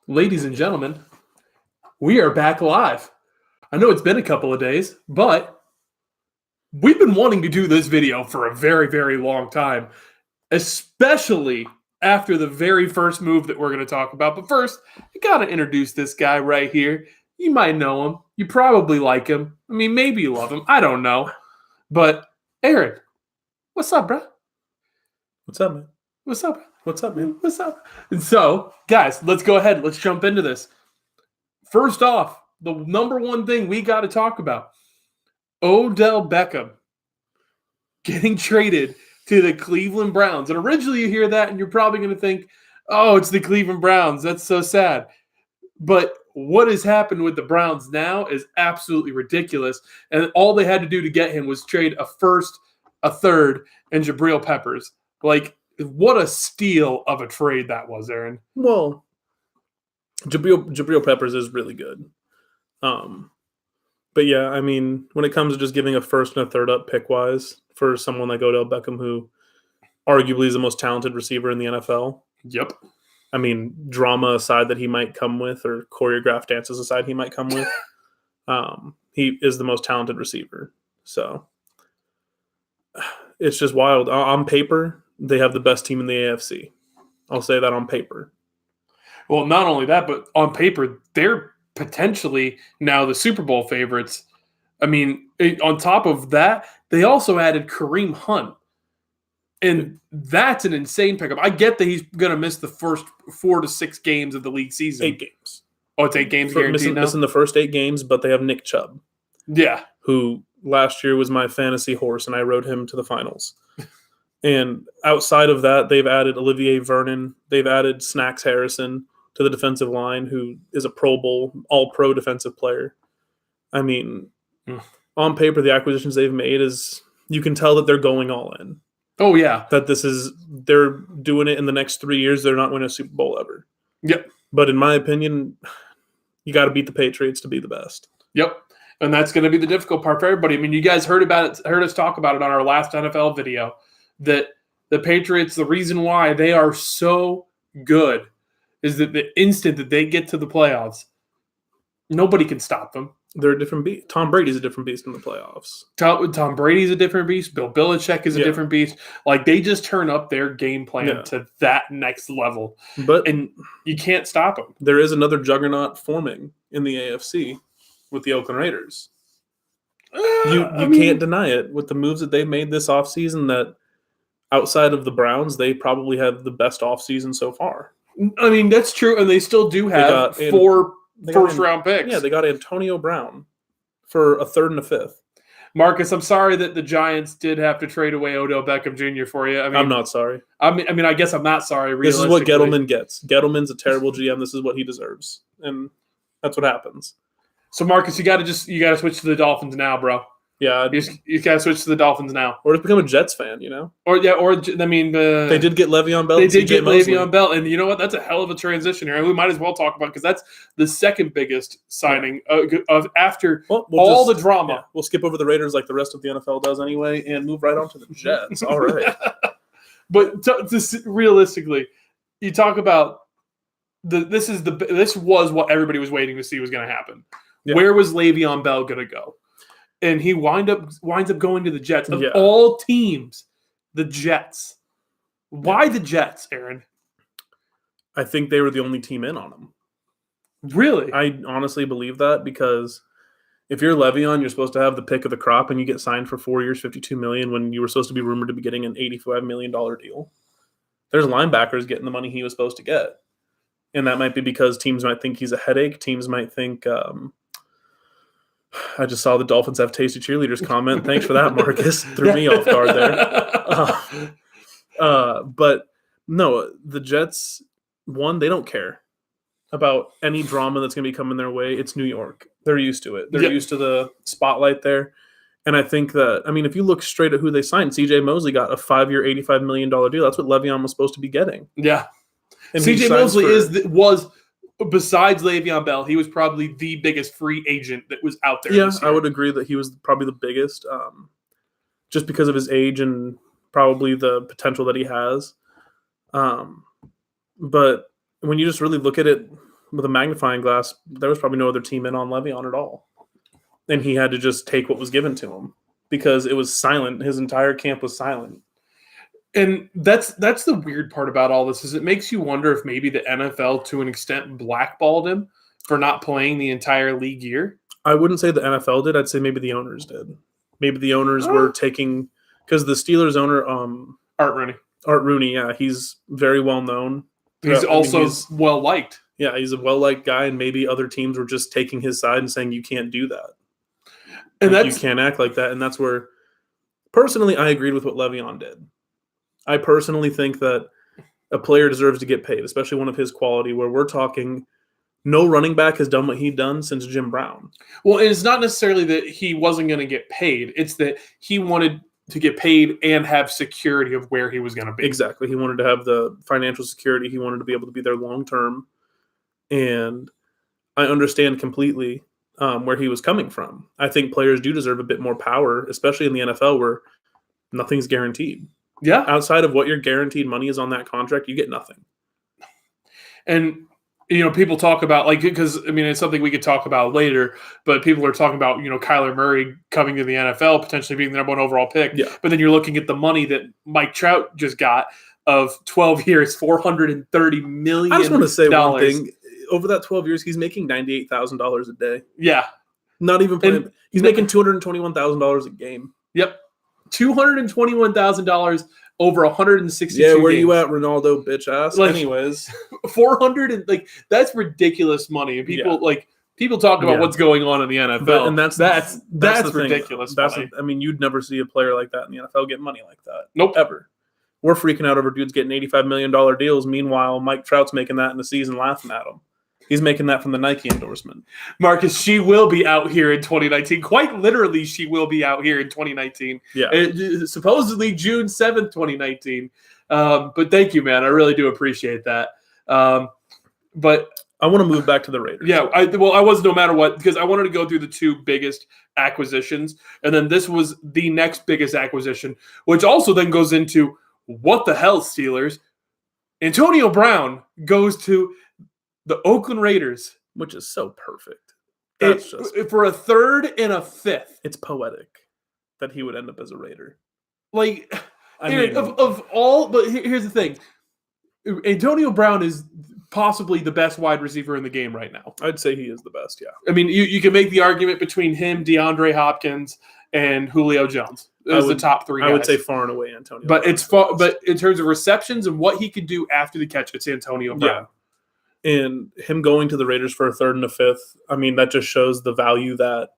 Ladies and gentlemen, we are back live. I know it's been a couple of days, but we've been wanting to do this video for a very, very long time, especially after the very first move that we're going to talk about. But first, I got to introduce this guy right here. You might know him. You probably like him. I mean, maybe you love him. I don't know. But Aaron, what's up, bro? What's up, man? What's up? What's up, man? What's up? And so, guys, let's go ahead. Let's jump into this. First off, the number one thing we got to talk about, Odell Beckham getting traded to the Cleveland Browns. And originally you hear that and you're probably going to think, oh, it's the Cleveland Browns. That's so sad. But what has happened with the Browns now is absolutely ridiculous. And all they had to do to get him was trade a first, a third, and Jabril Peppers. Like, what a steal of a trade that was, Aaron. Well, Jabril Peppers is really good. But yeah, I mean, when it comes to just giving a first and a third up pick-wise for someone like Odell Beckham, who arguably is the most talented receiver in the NFL. Yep. I mean, drama aside that he might come with, or choreographed dances aside he might come with, he is the most talented receiver. So it's just wild. On paper, they have the best team in the AFC. I'll say that on paper. Well, not only that, but on paper, they're potentially now the Super Bowl favorites. I mean, on top of that, they also added Kareem Hunt. And that's an insane pickup. I get that he's going to miss the first 4 to 6 games of the league season. 8 games. Oh, it's 8 games guaranteed now? Missing the first 8 games, but they have Nick Chubb. Yeah. Who last year was my fantasy horse, and I rode him to the finals. And outside of that, they've added Olivier Vernon. They've added Snacks Harrison to the defensive line, who is a Pro Bowl, all-pro defensive player. I mean, on paper, the acquisitions they've made is you can tell that they're going all in. Oh, yeah. That they're doing it in the next 3 years. They're not winning a Super Bowl ever. Yep. But in my opinion, you got to beat the Patriots to be the best. Yep. And that's going to be the difficult part for everybody. I mean, you guys heard us talk about it on our last NFL video, that the Patriots, the reason why they are so good is that the instant that they get to the playoffs, nobody can stop them. They're a different beast. Tom Brady's a different beast in the playoffs. Tom Brady's a different beast. Bill Belichick is a different beast. Like, they just turn up their game plan to that next level. And you can't stop them. There is another juggernaut forming in the AFC with the Oakland Raiders. You can't deny it. With the moves that they've made this offseason, that outside of the Browns, they probably have the best offseason so far. I mean, that's true. And they still do have 4 first-round picks. Yeah, they got Antonio Brown for a third and a fifth. Marcus, I'm sorry that the Giants did have to trade away Odell Beckham Jr. for you. I mean, I'm not sorry. I mean, I guess I'm not sorry. This is what Gettleman gets. Gettleman's a terrible GM. This is what he deserves, and that's what happens. So, Marcus, you got to switch to the Dolphins now, bro. Yeah, you got to switch to the Dolphins now, or just become a Jets fan, you know. Or I mean, they did get Le'Veon Bell. They did get Le'Veon Bell, and you know what? That's a hell of a transition here, and we might as well talk about it because that's the second biggest signing of after all the drama. Yeah, we'll skip over the Raiders like the rest of the NFL does anyway, and move right on to the Jets. All right, but realistically, you talk about this was what everybody was waiting to see was going to happen. Yeah. Where was Le'Veon Bell going to go? And he winds up going to the Jets. Of all teams, the Jets. Why the Jets, Aaron? I think they were the only team in on him. Really? I honestly believe that, because if you're Le'Veon, you're supposed to have the pick of the crop, and you get signed for 4 years, $52 million, when you were supposed to be rumored to be getting an $85 million deal. There's linebackers getting the money he was supposed to get. And that might be because teams might think he's a headache. Teams might think I just saw the Dolphins have tasty cheerleaders comment. Thanks for that, Marcus. Threw me off guard there. But no, the Jets, they don't care about any drama that's going to be coming their way. It's New York. They're used to it. They're used to the spotlight there. And I think that, I mean, if you look straight at who they signed, C.J. Mosley got a 5-year, $85 million deal. That's what Le'Veon was supposed to be getting. Yeah. And C.J. Mosley was besides Le'Veon Bell, he was probably the biggest free agent that was out there. Yeah, I would agree that he was probably the biggest, just because of his age and probably the potential that he has. But when you just really look at it, with a magnifying glass, there was probably no other team in on Le'Veon at all. And he had to just take what was given to him because it was silent. His entire camp was silent. And that's the weird part about all this is it makes you wonder if maybe the NFL, to an extent, blackballed him for not playing the entire league year. I wouldn't say the NFL did. I'd say maybe the owners did. Maybe the owners were taking – because the Steelers owner Art Rooney, yeah, he's very well known. He's also well liked. Yeah, he's a well-liked guy, and maybe other teams were just taking his side and saying, you can't do that. And you can't act like that. And that's where, personally, I agreed with what Le'Veon did. I personally think that a player deserves to get paid, especially one of his quality, where we're talking no running back has done what he'd done since Jim Brown. Well, it's not necessarily that he wasn't going to get paid. It's that he wanted to get paid and have security of where he was going to be. Exactly. He wanted to have the financial security. He wanted to be able to be there long-term. And I understand completely where he was coming from. I think players do deserve a bit more power, especially in the NFL where nothing's guaranteed. Yeah. Outside of what your guaranteed money is on that contract, you get nothing. And, people talk about, because, it's something we could talk about later, but people are talking about, Kyler Murray coming to the NFL, potentially being the number one overall pick. Yeah. But then you're looking at the money that Mike Trout just got of 12 years, $430 million. I just want to say one thing. Over that 12 years, he's making $98,000 a day. Yeah. Not even playing. He's making $221,000 a game. Yep. $221,000 over 162 Yeah, where games. you at, Ronaldo, bitch ass? Anyways. 400 and that's ridiculous money. And people talk about what's going on in the NFL. And that's ridiculous money. You'd never see a player like that in the NFL get money like that. Nope. Ever. We're freaking out over dudes getting $85 million deals. Meanwhile, Mike Trout's making that in the season, laughing at him. He's making that from the Nike endorsement. Marcus, she will be out here in 2019. Quite literally, she will be out here in 2019. Yeah. Supposedly June 7th, 2019. But thank you, man. I really do appreciate that. But I want to move back to the Raiders. Yeah, I was no matter what, because I wanted to go through the two biggest acquisitions. And then this was the next biggest acquisition, which also then goes into what the hell, Steelers. Antonio Brown goes to the Oakland Raiders, which is so perfect. That's just for a third and a fifth. It's poetic that he would end up as a Raider. Here's the thing. Antonio Brown is possibly the best wide receiver in the game right now. I'd say he is the best, yeah. You can make the argument between him, DeAndre Hopkins, and Julio Jones. Those are the top three guys. I would say far and away Antonio Brown. But but in terms of receptions and what he could do after the catch, it's Antonio Brown. Yeah. And him going to the Raiders for a third and a fifth, that just shows the value that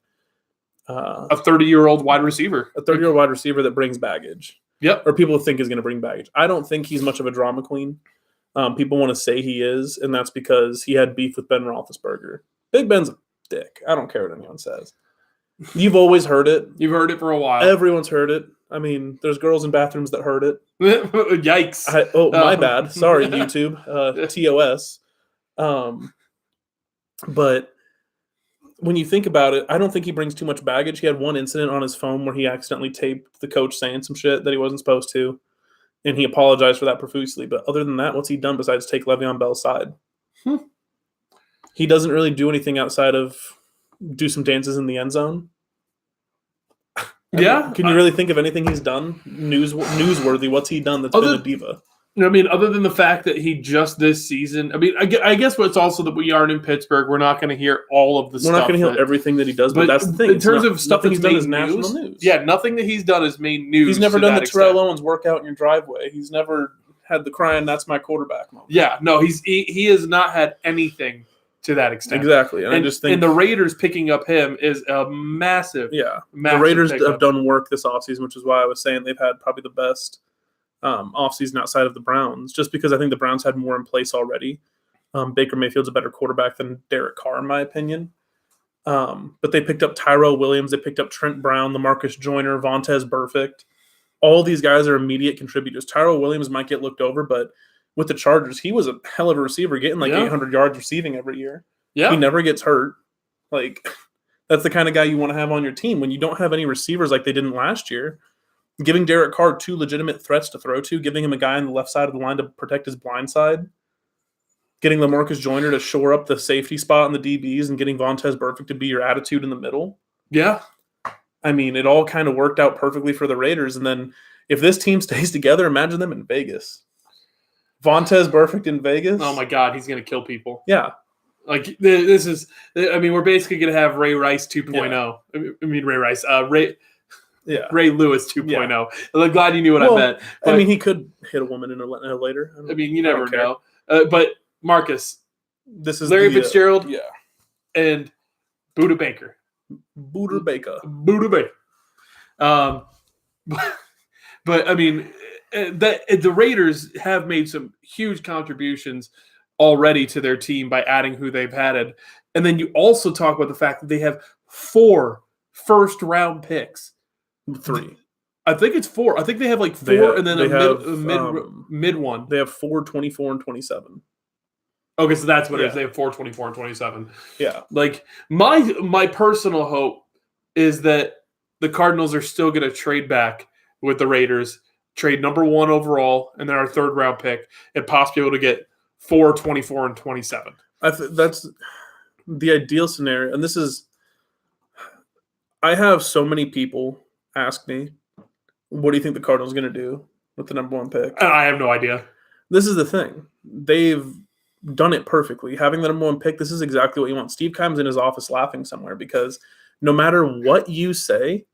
a 30-year-old wide receiver. A 30-year-old wide receiver that brings baggage. Yep. Or people think is going to bring baggage. I don't think he's much of a drama queen. People want to say he is, and that's because he had beef with Ben Roethlisberger. Big Ben's a dick. I don't care what anyone says. You've always heard it. You've heard it for a while. Everyone's heard it. There's girls in bathrooms that heard it. Yikes. My bad. Sorry, YouTube. TOS. But when you think about it, I don't think he brings too much baggage. He had one incident on his phone where he accidentally taped the coach saying some shit that he wasn't supposed to, and he apologized for that profusely. But other than that, what's he done besides take Le'Veon Bell's side? He doesn't really do anything outside of do some dances in the end zone. Can you really think of anything he's done newsworthy? What's he done that's been a diva? Other than the fact that he just this season, I guess what's also that we aren't in Pittsburgh, we're not going to hear all of the stuff. We're not going to hear everything that he does, but that's the thing. In terms of stuff that he's done is national news. Yeah, nothing that he's done is made news. He's never done the Terrell Owens workout in your driveway. He's never had the crying, that's my quarterback moment. Yeah, no, he has not had anything to that extent. Exactly. And I just think, and the Raiders picking up him is a massive. The Raiders have done work this offseason, which is why I was saying they've had probably the best offseason outside of the Browns, just because I think the Browns had more in place already. Baker Mayfield's a better quarterback than Derek Carr, in my opinion. But they picked up Tyrell Williams. They picked up Trent Brown, LaMarcus Joyner, Vontaze Burfict. All these guys are immediate contributors. Tyrell Williams might get looked over, but with the Chargers, he was a hell of a receiver, getting 800 yards receiving every year. Yeah. He never gets hurt. That's the kind of guy you want to have on your team when you don't have any receivers like they didn't last year. Giving Derek Carr two legitimate threats to throw to, giving him a guy on the left side of the line to protect his blind side. getting LaMarcus Joyner to shore up the safety spot in the DBs and getting Vontaze Burfict to be your attitude in the middle. Yeah. I mean, it all kind of worked out perfectly for the Raiders. And then if this team stays together, imagine them in Vegas. Vontaze Burfict in Vegas. Oh, my God. He's going to kill people. Yeah. Like, this is – I mean, we're basically going to have Ray Rice 2.0. Yeah. I mean, Ray Rice. Yeah. Ray Lewis 2.0. Yeah. I'm glad you knew what I meant. But, I mean, he could hit a woman in a later. I mean, you never know. But, Marcus, this is Larry Fitzgerald yeah. and Buda Baker. Buda Baker. But I mean, the Raiders have made some huge contributions already to their team by adding who they've added. And then you also talk about the fact that they have 4 first-round picks. 3. I think it's 4. I think they have like 4 and then a mid one. They have 4, 24, and 27. Okay, so that's what it is. They have 4, 24, and 27. Yeah. Like, my personal hope is that the Cardinals are still going to trade back with the Raiders, trade number 1 overall, and then our 3rd round pick, and possibly able to get 4, 24, and 27. That's the ideal scenario. And this is – I have so many people ask me, what do you think the Cardinals are going to do with the number 1 pick? I have no idea. This is the thing. They've done it perfectly. Having the number 1 pick, this is exactly what you want. Steve Keim's in his office laughing somewhere because no matter what you say,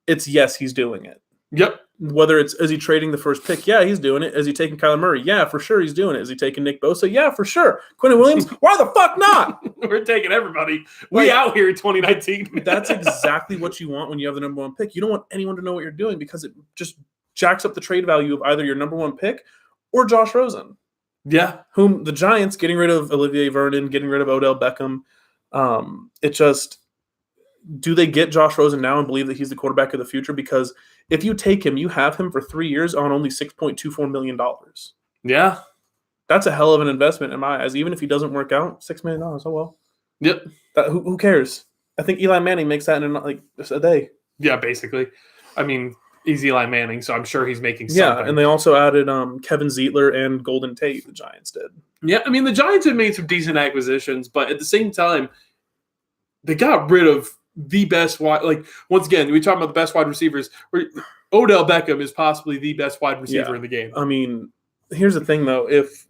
it's yes, he's doing it. Yep. Whether it's, is he trading the first pick? Yeah, he's doing it. Is he taking Kyler Murray? Yeah, for sure he's doing it. Is he taking Nick Bosa? Yeah, for sure. Quentin Williams? Why the fuck not? We're taking everybody. We out here in 2019. That's exactly what you want when you have the number 1 pick. You don't want anyone to know what you're doing because it just jacks up the trade value of either your number 1 pick or Josh Rosen. Yeah. Whom the Giants, getting rid of Olivier Vernon, getting rid of Odell Beckham, it just, do they get Josh Rosen now and believe that he's the quarterback of the future? Because if you take him, you have him for 3 years on only $6.24 million. Yeah. That's a hell of an investment in my eyes. Even if he doesn't work out, $6 million. Oh, well. Yep. Who cares? I think Eli Manning makes that in like a day. Yeah, basically. I mean, he's Eli Manning, so I'm sure he's making something. Yeah, and they also added Kevin Zeitler and Golden Tate, the Giants did. Yeah, I mean, the Giants have made some decent acquisitions, but at the same time, they got rid of the best wide. Like, once again, we talk about the best wide receivers. Odell Beckham is possibly the best wide receiver in the game. I mean, here's the thing, though. If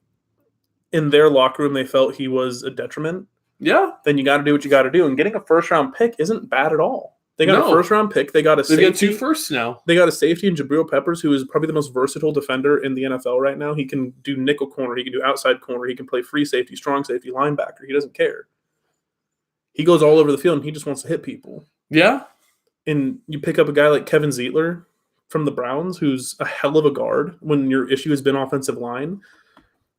in their locker room they felt he was a detriment, then you got to do what you got to do. And getting a first-round pick isn't bad at all. They got a first-round pick. They got a safety. They got 2 firsts now. They got a safety in Jabril Peppers, who is probably the most versatile defender in the NFL right now. He can do nickel corner. He can do outside corner. He can play free safety, strong safety, linebacker. He doesn't care. He goes all over the field, and he just wants to hit people. Yeah. And you pick up a guy like Kevin Zeitler from the Browns, who's a hell of a guard when your issue has been offensive line.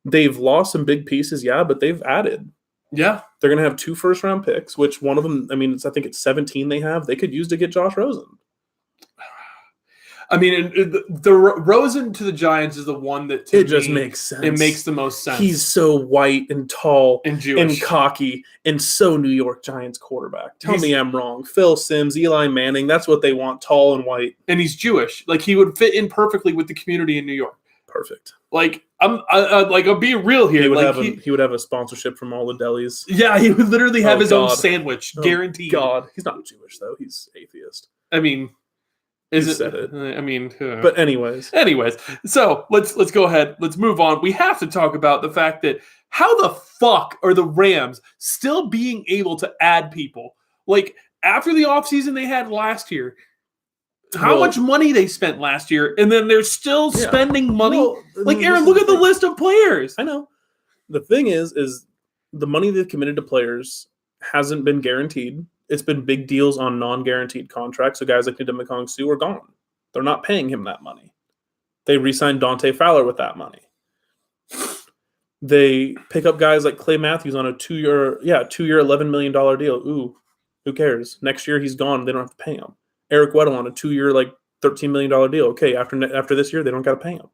They've lost some big pieces, but they've added. Yeah. They're going to have 2 first-round picks, which one of them, I mean, I think it's 17 they have. They could use to get Josh Rosen. I mean, the Rosen to the Giants is the one that to it just makes sense. It makes the most sense. He's so white and tall and Jewish and cocky and so New York Giants quarterback. Tell me I'm wrong. Phil Simms, Eli Manning, that's what they want, tall and white. And he's Jewish. Like, he would fit in perfectly with the community in New York. Perfect. Like, I'm being real here. He would have a sponsorship from all the delis. Yeah, he would literally have his own sandwich, guaranteed. God, he's not Jewish though. He's atheist. I mean, said it. I mean, but anyways, so let's go ahead. Let's move on. We have to talk about the fact that how the fuck are the Rams still being able to add people? Like, after the offseason they had last year, how much money they spent last year, and then they're still spending money. Like, Aaron, look at the list of players. I know. The thing is the money they've committed to players hasn't been guaranteed. It's been big deals on non-guaranteed contracts. So guys like Ndamukong Suh are gone. They're not paying him that money. They re-signed Dante Fowler with that money. They pick up guys like Clay Matthews on a 2-year $11 million deal. Ooh, who cares? Next year he's gone. They don't have to pay him. Eric Weddle on a 2-year, $13 million deal. Okay, after this year, they don't got to pay him.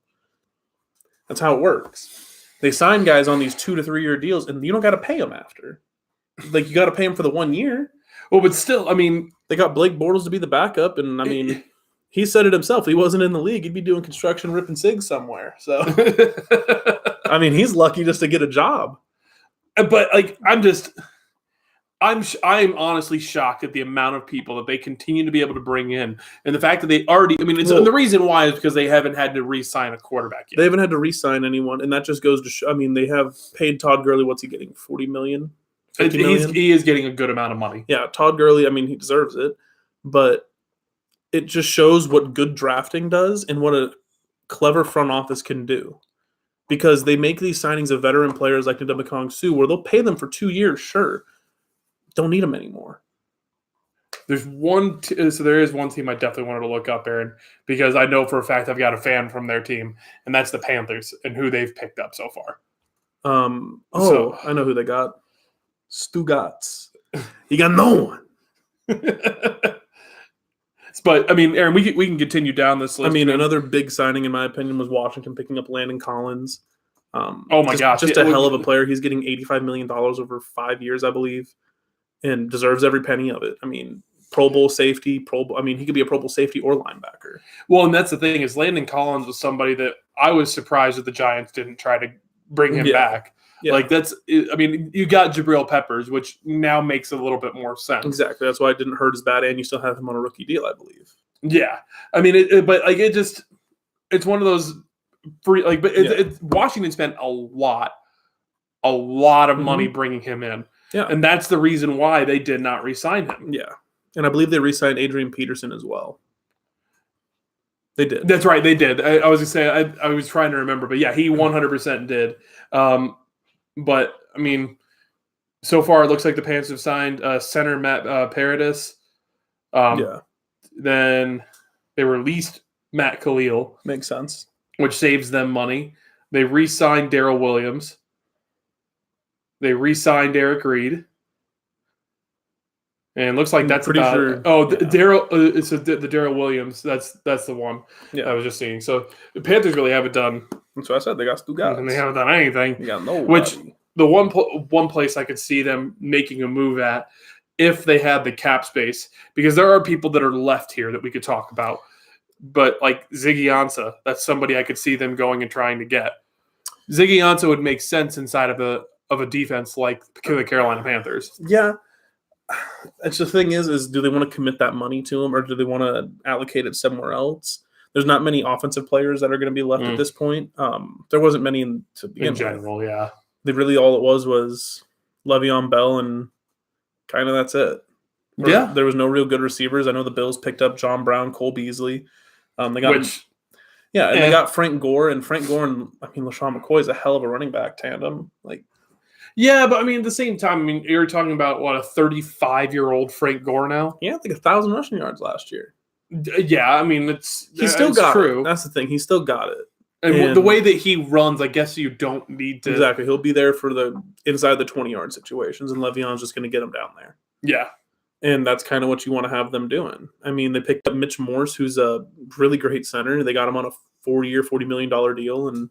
That's how it works. They sign guys on these 2 to 3 year deals, and you don't got to pay them after. Like, you got to pay them for the 1 year. Well, but still, I mean, they got Blake Bortles to be the backup, and I mean, he said it himself. He wasn't in the league. He'd be doing construction, ripping cigs somewhere. So, I mean, he's lucky just to get a job. But like, I'm honestly shocked at the amount of people that they continue to be able to bring in, and the fact that they already. I mean, and the reason why is because they haven't had to re-sign a quarterback yet. They haven't had to re-sign anyone, and that just goes to show. I mean, they have paid Todd Gurley. What's he getting? $40 million. $50 million? He is getting a good amount of money. Yeah, Todd Gurley. I mean, he deserves it, but it just shows what good drafting does and what a clever front office can do. Because they make these signings of veteran players like Ndamukong Suh, where they'll pay them for 2 years, sure. Don't need them anymore. There is one team I definitely wanted to look up, Aaron, because I know for a fact I've got a fan from their team, and that's the Panthers and who they've picked up so far. I know who they got. Stugatz. He got no one. But I mean, Aaron, we can continue down this list. I mean, another big signing, in my opinion, was Washington picking up Landon Collins. Oh my gosh, just a hell of a player. He's getting $85 million over 5 years, I believe, and deserves every penny of it. I mean, Pro Bowl safety, he could be a Pro Bowl safety or linebacker. Well, and that's the thing is Landon Collins was somebody that I was surprised that the Giants didn't try to bring him back. Yeah. Like you got Jabril Peppers, which now makes a little bit more sense. Exactly. That's why it didn't hurt as bad, and you still have him on a rookie deal, I believe. Yeah. I mean, it's one of those free, like, but Washington spent a lot of money bringing him in. Yeah. And that's the reason why they did not re-sign him. Yeah. And I believe they re-signed Adrian Peterson as well. They did. That's right. They did. I was going to say, I was trying to remember, but yeah, he 100% did. But I mean, so far it looks like the Panthers have signed center Matt Paradis. Then they released Matt Khalil. Makes sense. Which saves them money. They re-signed Darrell Williams. They re-signed Eric Reed. And it looks like that's pretty about sure. Darrell. It's the Darrell Williams. That's the one. Yeah, I was just seeing. So the Panthers really haven't done. That's what I said. They got two guys, and they haven't done anything. They got nobody. Which the one place I could see them making a move at, if they had the cap space, because there are people that are left here that we could talk about. But like Ziggy Ansah, that's somebody I could see them going and trying to get. Ziggy Ansah would make sense inside of a defense like the Carolina Panthers. Yeah. It's the thing is do they want to commit that money to him, or do they want to allocate it somewhere else? There's not many offensive players that are going to be left at this point. There wasn't many to begin with. In general, yeah. They really all it was Le'Veon Bell, and kind of that's it. There was no real good receivers. I know the Bills picked up John Brown, Cole Beasley. They got they got Frank Gore, and LaShawn McCoy is a hell of a running back tandem. Yeah, but I mean, at the same time, you're talking about a 35-year-old Frank Gore now. Yeah, 1,000 rushing yards last year. Yeah, I mean, he's still got it. That's the thing. He still got it. And the way that he runs, I guess you don't need to. Exactly. He'll be there for the inside the 20-yard situations, and Le'Veon's just going to get him down there. Yeah. And that's kind of what you want to have them doing. I mean, they picked up Mitch Morse, who's a really great center. They got him on a 4-year, $40 million deal, and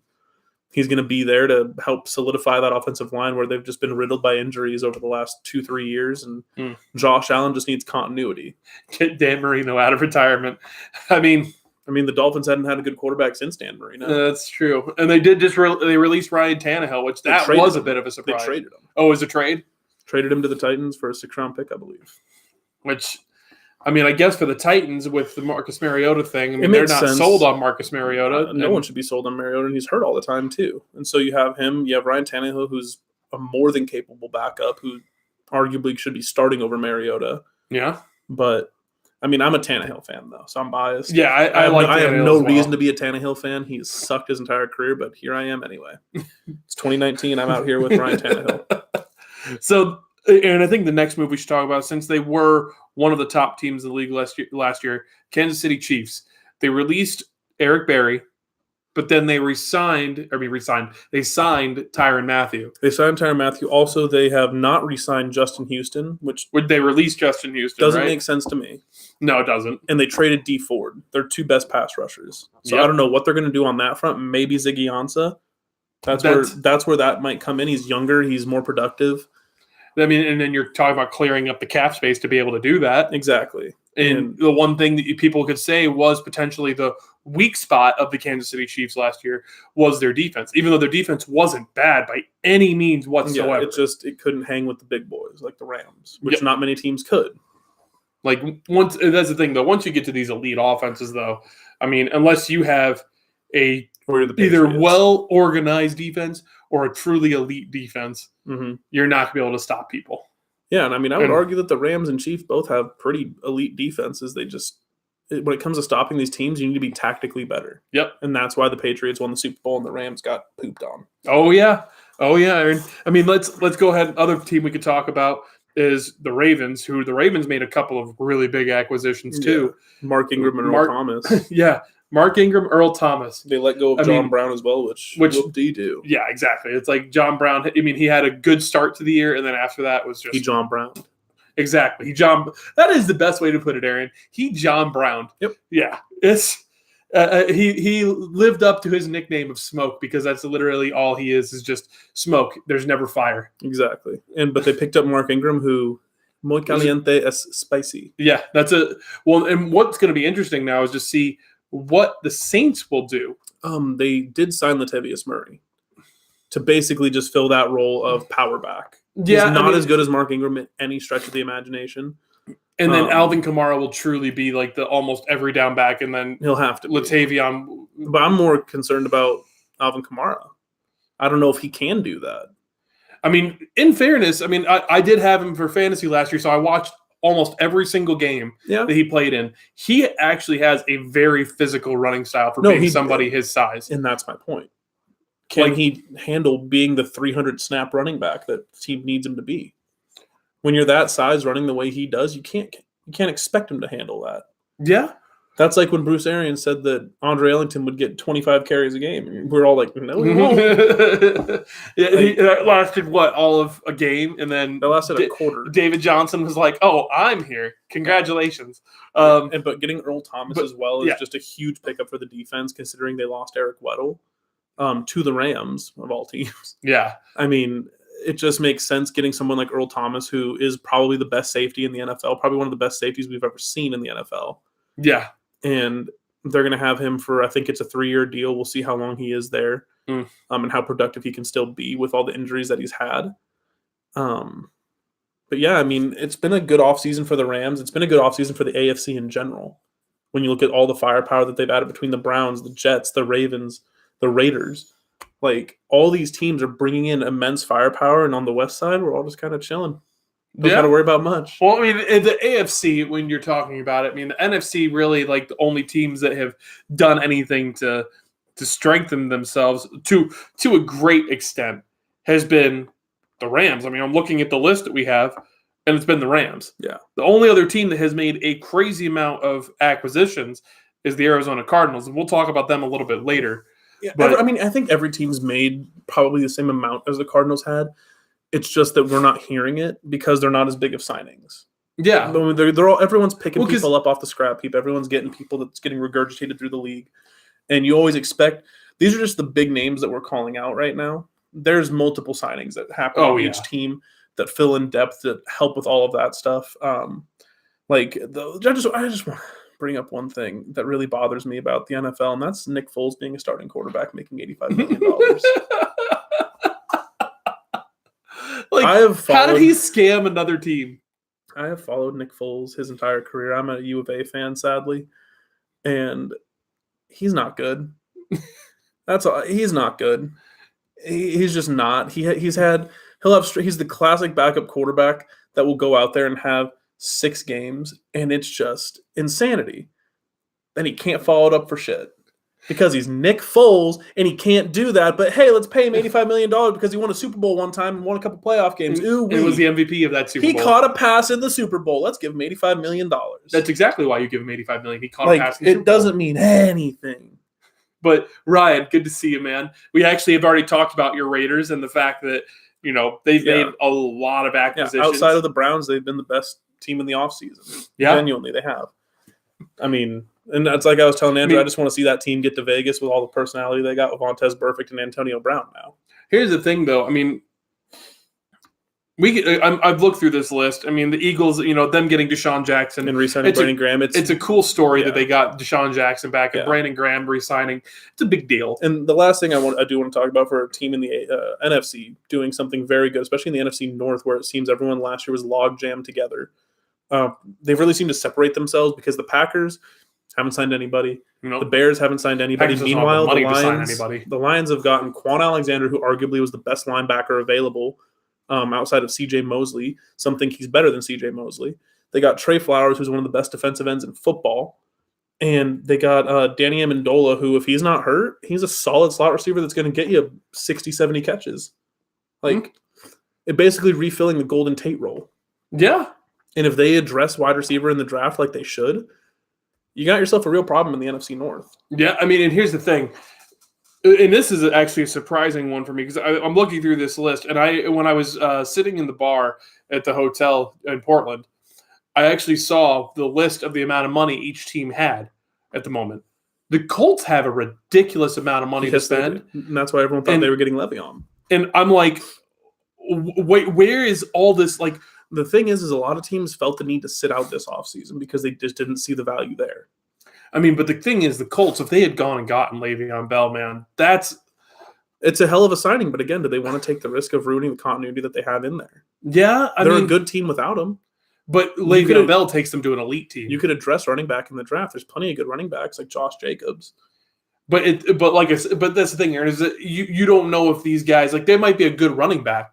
he's going to be there to help solidify that offensive line where they've just been riddled by injuries over the last 2-3 years. And Josh Allen just needs continuity. Get Dan Marino out of retirement. I mean, the Dolphins hadn't had a good quarterback since Dan Marino. That's true. And they did they released Ryan Tannehill, which that was a bit of a surprise. They traded him. Oh, it was a trade? Traded him to the Titans for a 6th-round pick, I believe. Which, I guess for the Titans with the Marcus Mariota thing, they're not sold on Marcus Mariota. No one should be sold on Mariota, and he's hurt all the time too. And so you have him. You have Ryan Tannehill, who's a more than capable backup, who arguably should be starting over Mariota. Yeah. But, I'm a Tannehill fan, though, so I'm biased. Yeah, I have no reason to be a Tannehill fan. He's sucked his entire career, but here I am anyway. It's 2019. I'm out here with Ryan Tannehill. So, and I think the next move we should talk about, since they were one of the top teams in the league last year, Kansas City Chiefs. They released Eric Berry, but then they signed Tyrann Mathieu. They signed Tyrann Mathieu. Also, they have not re-signed Justin Houston, which would they release Justin Houston? Doesn't make sense to me. No, it doesn't. And they traded D Ford, their 2 best pass rushers. So I don't know what they're going to do on that front. Maybe Ziggy Ansah. That's where that might come in. He's younger. He's more productive. And then you're talking about clearing up the cap space to be able to do that. Exactly. And the one thing that people could say was potentially the weak spot of the Kansas City Chiefs last year was their defense, even though their defense wasn't bad by any means whatsoever. Yeah, it couldn't hang with the big boys like the Rams, which not many teams could. Like that's the thing though. Once you get to these elite offenses, though, I mean, unless you have either well organized defense or a truly elite defense, you're not gonna be able to stop people. Yeah, and I mean, I would argue that the Rams and Chiefs both have pretty elite defenses. They just, when it comes to stopping these teams, you need to be tactically better. Yep, and that's why the Patriots won the Super Bowl and the Rams got pooped on. Oh yeah, Aaron. I mean, let's go ahead. Other team we could talk about is the Ravens, who the Ravens made a couple of really big acquisitions too. Mark Ingram and Earl Thomas. Yeah, Mark Ingram, Earl Thomas. They let go of John Brown as well, which they do. Yeah, exactly. It's like John Brown. I mean, he had a good start to the year, and then after that was just John Brown. Exactly. That is the best way to put it, Aaron. John Brown. Yep. Yeah. It's he lived up to his nickname of Smoke because that's literally all he is just smoke. There's never fire. Exactly. But they picked up Mark Ingram, who muy caliente es spicy. Yeah, and what's going to be interesting now is to see what the Saints will do. They did sign Latavius Murray to basically just fill that role of power back. Yeah, he's not as good as Mark Ingram at any stretch of the imagination. And then Alvin Kamara will truly be like the almost every down back, and then he'll have to Latavion. But I'm more concerned about Alvin Kamara. I don't know if he can do that. I mean, in fairness, I did have him for fantasy last year, so I watched almost every single game that he played in. He actually has a very physical running style for being somebody his size. And that's my point. Can he handle being the 300 snap running back that the team needs him to be? When you're that size running the way he does, you can't expect him to handle that. Yeah. That's like when Bruce Arians said that Andre Ellington would get 25 carries a game. And we're all like, no, he won't. That lasted, all of a game? And then that lasted a quarter. David Johnson was like, oh, I'm here. Congratulations. But getting Earl Thomas as well is just a huge pickup for the defense, considering they lost Eric Weddle to the Rams, of all teams. Yeah. I mean, it just makes sense getting someone like Earl Thomas, who is probably the best safety in the NFL, probably one of the best safeties we've ever seen in the NFL. Yeah. And they're going to have him for, I think it's a 3-year deal. We'll see how long he is there and how productive he can still be with all the injuries that he's had. But yeah, I mean, it's been a good offseason for the Rams. It's been a good offseason for the AFC in general. When you look at all the firepower that they've added between the Browns, the Jets, the Ravens, the Raiders, like all these teams are bringing in immense firepower, and on the West side, we're all just kind of chilling. Don't got to worry about much. Well, I mean, the AFC, when you're talking about it, I mean, the NFC really, like, the only teams that have done anything to strengthen themselves to a great extent has been the Rams. I mean, I'm looking at the list that we have, and it's been the Rams. Yeah. The only other team that has made a crazy amount of acquisitions is the Arizona Cardinals, and we'll talk about them a little bit later. Yeah, but I think every team's made probably the same amount as the Cardinals had. It's just that we're not hearing it because they're not as big of signings. Yeah, everyone's picking people up off the scrap heap. Everyone's getting people that's getting regurgitated through the league, and you always expect these are just the big names that we're calling out right now. There's multiple signings that happen on each team that fill in depth, that help with all of that stuff. I just want to bring up one thing that really bothers me about the NFL, and that's Nick Foles being a starting quarterback making $85 million. How did he scam another team? I have followed Nick Foles his entire career. I'm a U of A fan, sadly, and he's not good. That's all. He's not good. He's just not. He's the classic backup quarterback that will go out there and have 6 games, and it's just insanity. And he can't follow it up for shit because he's Nick Foles, and he can't do that. But hey, let's pay him $85 million because he won a Super Bowl one time and won a couple playoff games. Ooh, he was the MVP of that Super Bowl. He caught a pass in the Super Bowl. Let's give him $85 million. That's exactly why you give him $85 million. He caught a pass in the Super Bowl. It doesn't mean anything. But Ryan, good to see you, man. We actually have already talked about your Raiders and the fact that they've made a lot of acquisitions. Outside of the Browns, they've been the best team in the offseason. Yeah. Genuinely, they have. I mean, and that's like I was telling Andrew, I just want to see that team get to Vegas with all the personality they got with Vontaze Burfict and Antonio Brown now. Here's the thing, though. I mean, I've looked through this list. I mean, the Eagles, them getting Deshaun Jackson and re-signing Brandon Graham. It's a cool story that they got Deshaun Jackson back and Brandon Graham re-signing. It's a big deal. And the last thing I do want to talk about for a team in the NFC doing something very good, especially in the NFC North, where it seems everyone last year was log jammed together. They've really seemed to separate themselves because the Packers haven't signed anybody. Nope. The Bears haven't signed anybody. Meanwhile, the Lions have gotten Quan Alexander, who arguably was the best linebacker available outside of C.J. Mosley. Some think he's better than C.J. Mosley. They got Trey Flowers, who's one of the best defensive ends in football. And they got Danny Amendola, who, if he's not hurt, he's a solid slot receiver that's going to get you 60, 70 catches. It basically refilling the Golden Tate role. Yeah. And if they address wide receiver in the draft like they should, you got yourself a real problem in the NFC North. Yeah, I mean, and here's the thing. And this is actually a surprising one for me because I'm looking through this list, and when I was sitting in the bar at the hotel in Portland, I actually saw the list of the amount of money each team had at the moment. The Colts have a ridiculous amount of money to spend. And that's why everyone thought they were getting Le'Veon. And I'm like, wait, where is all this? Like, the thing is a lot of teams felt the need to sit out this offseason because they just didn't see the value there. I mean, but the thing is, the Colts, if they had gone and gotten Le'Veon Bell, man, it's a hell of a signing. But again, do they want to take the risk of ruining the continuity that they have in there? Yeah, they're a good team without him. But Le'Veon Bell takes them to an elite team. You could address running back in the draft. There's plenty of good running backs like Josh Jacobs. But that's the thing, Aaron, is that you don't know if these guys, like, they might be a good running back,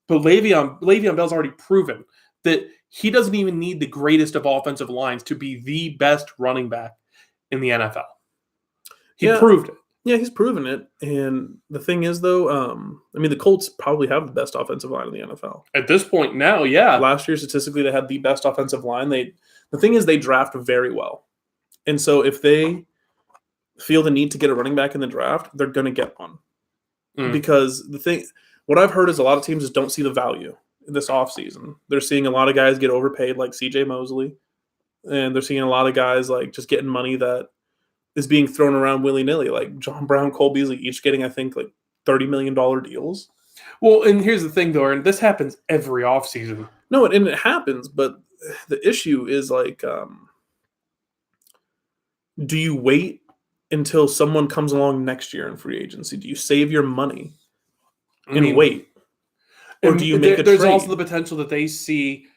but Le'Veon Bell's already proven that he doesn't even need the greatest of offensive lines to be the best running back in the NFL. He proved it. Yeah, he's proven it. And the thing is, though, the Colts probably have the best offensive line in the NFL. At this point now, yeah. Last year, statistically, they had the best offensive line. The thing is, they draft very well. And so if they feel the need to get a running back in the draft, they're going to get one. Because what I've heard is a lot of teams just don't see the value in this offseason. They're seeing a lot of guys get overpaid like C.J. Mosley. And they're seeing a lot of guys like just getting money that is being thrown around willy-nilly, like John Brown, Cole Beasley, each getting, I think, like $30 million deals. Well, and here's the thing, though, and this happens every offseason. No, and it happens, but the issue is, like, do you wait until someone comes along next year in free agency? Do you save your money and wait? Or do you make a trade? There's also the potential that they see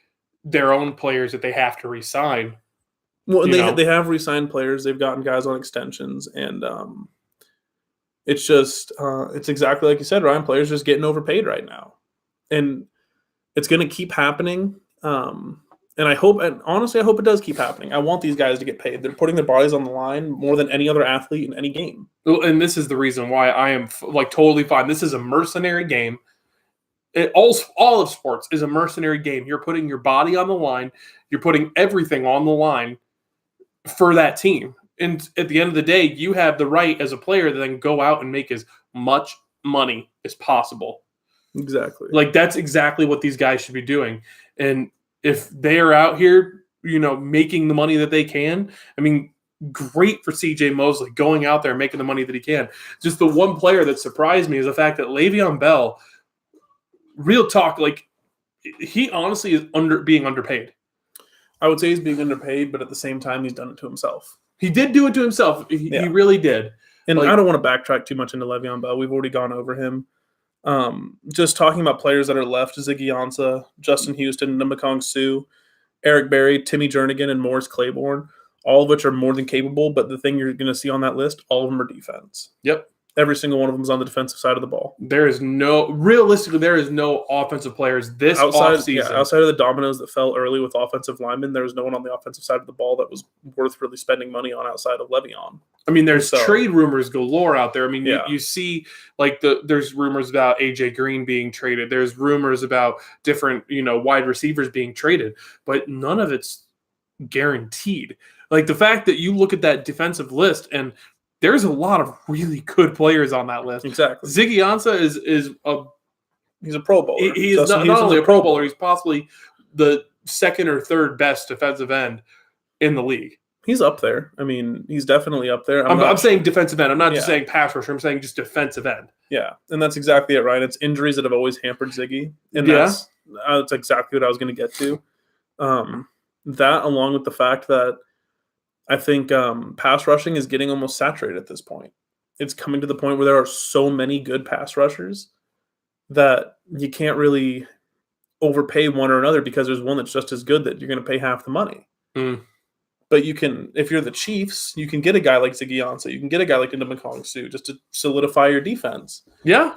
their own players that they have to re-sign. Well, and they have re-signed players. They've gotten guys on extensions, and it's just it's exactly like you said, Ryan. Players just getting overpaid right now, and it's going to keep happening. And honestly, I hope it does keep happening. I want these guys to get paid. They're putting their bodies on the line more than any other athlete in any game. And this is the reason why I am totally fine. This is a mercenary game. All of sports is a mercenary game. You're putting your body on the line. You're putting everything on the line for that team. And at the end of the day, you have the right as a player to then go out and make as much money as possible. Exactly. Like, that's exactly what these guys should be doing. And if they are out here, making the money that they can, I mean, great for C.J. Mosley going out there and making the money that he can. Just the one player that surprised me is the fact that Le'Veon Bell, real talk, like, he honestly is being underpaid. I would say he's being underpaid, but at the same time, he's done it to himself. He did do it to himself. He really did. And I don't want to backtrack too much into Le'Veon Bell. We've already gone over him. Just talking about players that are left, Ziggy Ansah, Justin Houston, Ndamukong Suh, Eric Berry, Timmy Jernigan, and Morris Claiborne, all of which are more than capable. But the thing you're going to see on that list, all of them are defense. Yep. Every single one of them is on the defensive side of the ball. Realistically, there is no offensive players this offseason. Yeah, outside of the dominoes that fell early with offensive linemen, there was no one on the offensive side of the ball that was worth really spending money on outside of Le'Veon. I mean, there's trade rumors galore out there. I mean, you see, like, there's rumors about A.J. Green being traded. There's rumors about different, wide receivers being traded. But none of it's guaranteed. Like, the fact that you look at that defensive list and there's a lot of really good players on that list. Exactly. Ziggy Ansah he's a Pro Bowler. He is not only a Pro Bowler, he's possibly the second or third best defensive end in the league. He's up there. I mean, he's definitely up there. I'm saying defensive end. I'm not just saying pass rusher. I'm saying just defensive end. Yeah, and that's exactly it, right? It's injuries that have always hampered Ziggy. And that's exactly what I was going to get to. That, along with the fact that I think pass rushing is getting almost saturated at this point. It's coming to the point where there are so many good pass rushers that you can't really overpay one or another because there's one that's just as good that you're going to pay half the money. Mm. But you can, if you're the Chiefs, you can get a guy like Ziggy Ansah. You can get a guy like Ndamukong Suh just to solidify your defense. Yeah.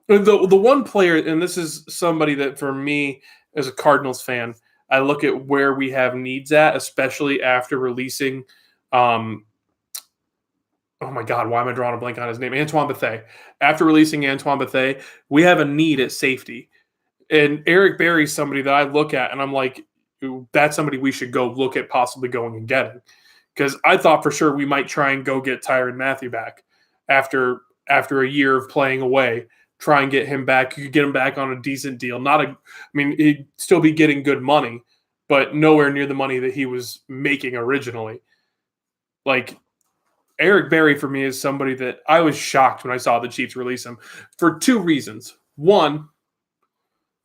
The one player, and this is somebody that for me as a Cardinals fan, I look at where we have needs at, especially after releasing oh my God, why am I drawing a blank on his name? Antoine Bethea. After releasing Antoine Bethea, we have a need at safety. And Eric Berry's somebody that I look at and I'm like, that's somebody we should go look at possibly going and getting. Because I thought for sure we might try and go get Tyrann Mathieu back after a year of playing away. Try and get him back. You could get him back on a decent deal. He'd still be getting good money, but nowhere near the money that he was making originally. Like, Eric Berry for me is somebody that I was shocked when I saw the Chiefs release him for two reasons. One,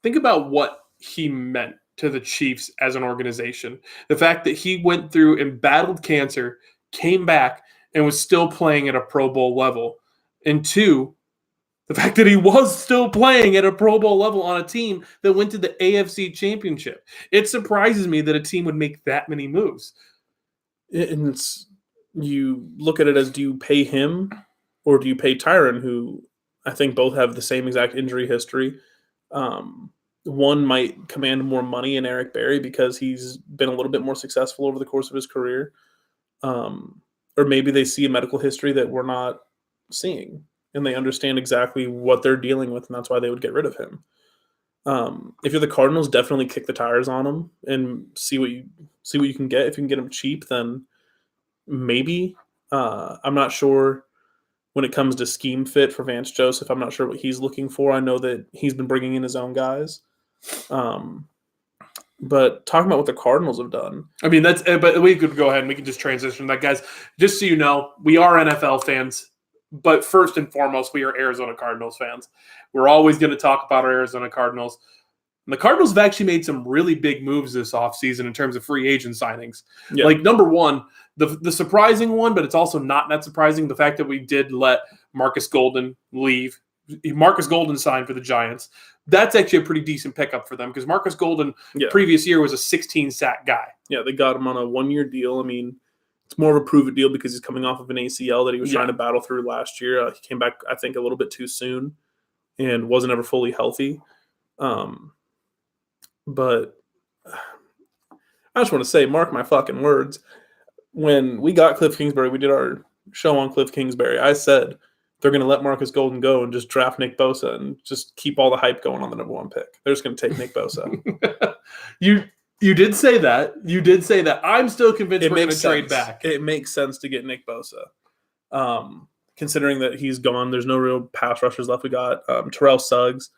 think about what he meant to the Chiefs as an organization. The fact that he went through and battled cancer, came back, and was still playing at a Pro Bowl level. And two, the fact that he was still playing at a Pro Bowl level on a team that went to the AFC Championship. It surprises me that a team would make that many moves. And you look at it as, do you pay him or do you pay Tyrann, who I think both have the same exact injury history? One might command more money in Eric Berry because he's been a little bit more successful over the course of his career. Or maybe they see a medical history that we're not seeing and they understand exactly what they're dealing with, and that's why they would get rid of him. If you're the Cardinals, definitely kick the tires on him and see what you can get. If you can get him cheap, then maybe. I'm not sure when it comes to scheme fit for Vance Joseph. I'm not sure what he's looking for. I know that he's been bringing in his own guys. But talking about what the Cardinals have done. I mean, but we could go ahead and we can just transition to that, guys. Just so you know, we are NFL fans, but first and foremost, we are Arizona Cardinals fans. We're always going to talk about our Arizona Cardinals. And the Cardinals have actually made some really big moves this offseason in terms of free agent signings. Yeah. Like, number one, the surprising one, but it's also not that surprising, the fact that we did let Marcus Golden leave. Marcus Golden signed for the Giants. That's actually a pretty decent pickup for them because Marcus Golden previous year was a 16-sack guy. Yeah, they got him on a one-year deal. I mean, it's more of a prove-it deal because he's coming off of an ACL that he was trying to battle through last year. He came back, I think, a little bit too soon and wasn't ever fully healthy. But I just want to say, mark my fucking words. When we got Cliff Kingsbury, we did our show on Cliff Kingsbury. I said they're going to let Marcus Golden go and just draft Nick Bosa and just keep all the hype going on the number one pick. They're just going to take Nick Bosa. You did say that. You did say that. I'm still convinced we're going to trade back. It makes sense to get Nick Bosa. Considering that he's gone, there's no real pass rushers left. We got Terrell Suggs,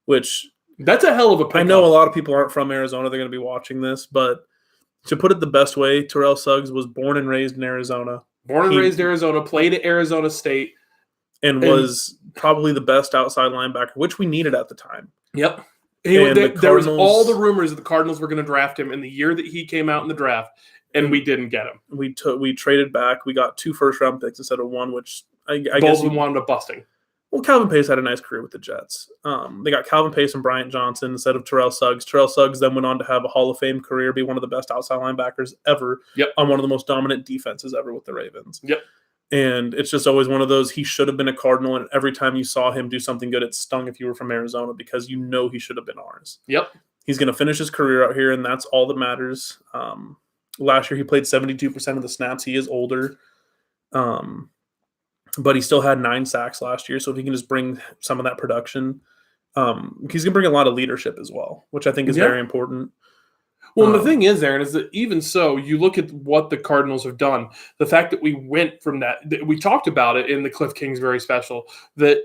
which... That's a hell of a pickup. I know a lot of people aren't from Arizona. They're going to be watching this, but to put it the best way, Terrell Suggs was born and raised in Arizona. Raised in Arizona, played at Arizona State. And was probably the best outside linebacker, which we needed at the time. Yep. There was all the rumors that the Cardinals were going to draft him in the year that he came out in the draft, and we didn't get him. We traded back. We got 2 first-round picks instead of 1, which I guess both of them wound up busting. Well, Calvin Pace had a nice career with the Jets. They got Calvin Pace and Bryant Johnson instead of Terrell Suggs. Terrell Suggs then went on to have a Hall of Fame career, be one of the best outside linebackers ever on one of the most dominant defenses ever with the Ravens. Yep. And it's just always one of those, he should have been a Cardinal, and every time you saw him do something good, it stung if you were from Arizona because you know he should have been ours. Yep. He's going to finish his career out here, and that's all that matters. Last year he played 72% of the snaps. He is older. But he still had 9 sacks last year, so if he can just bring some of that production, he's going to bring a lot of leadership as well, which I think is very important. Well, the thing is, Aaron, is that even so, you look at what the Cardinals have done, the fact that we went from that we talked about it in the Cliff Kingsbury special, that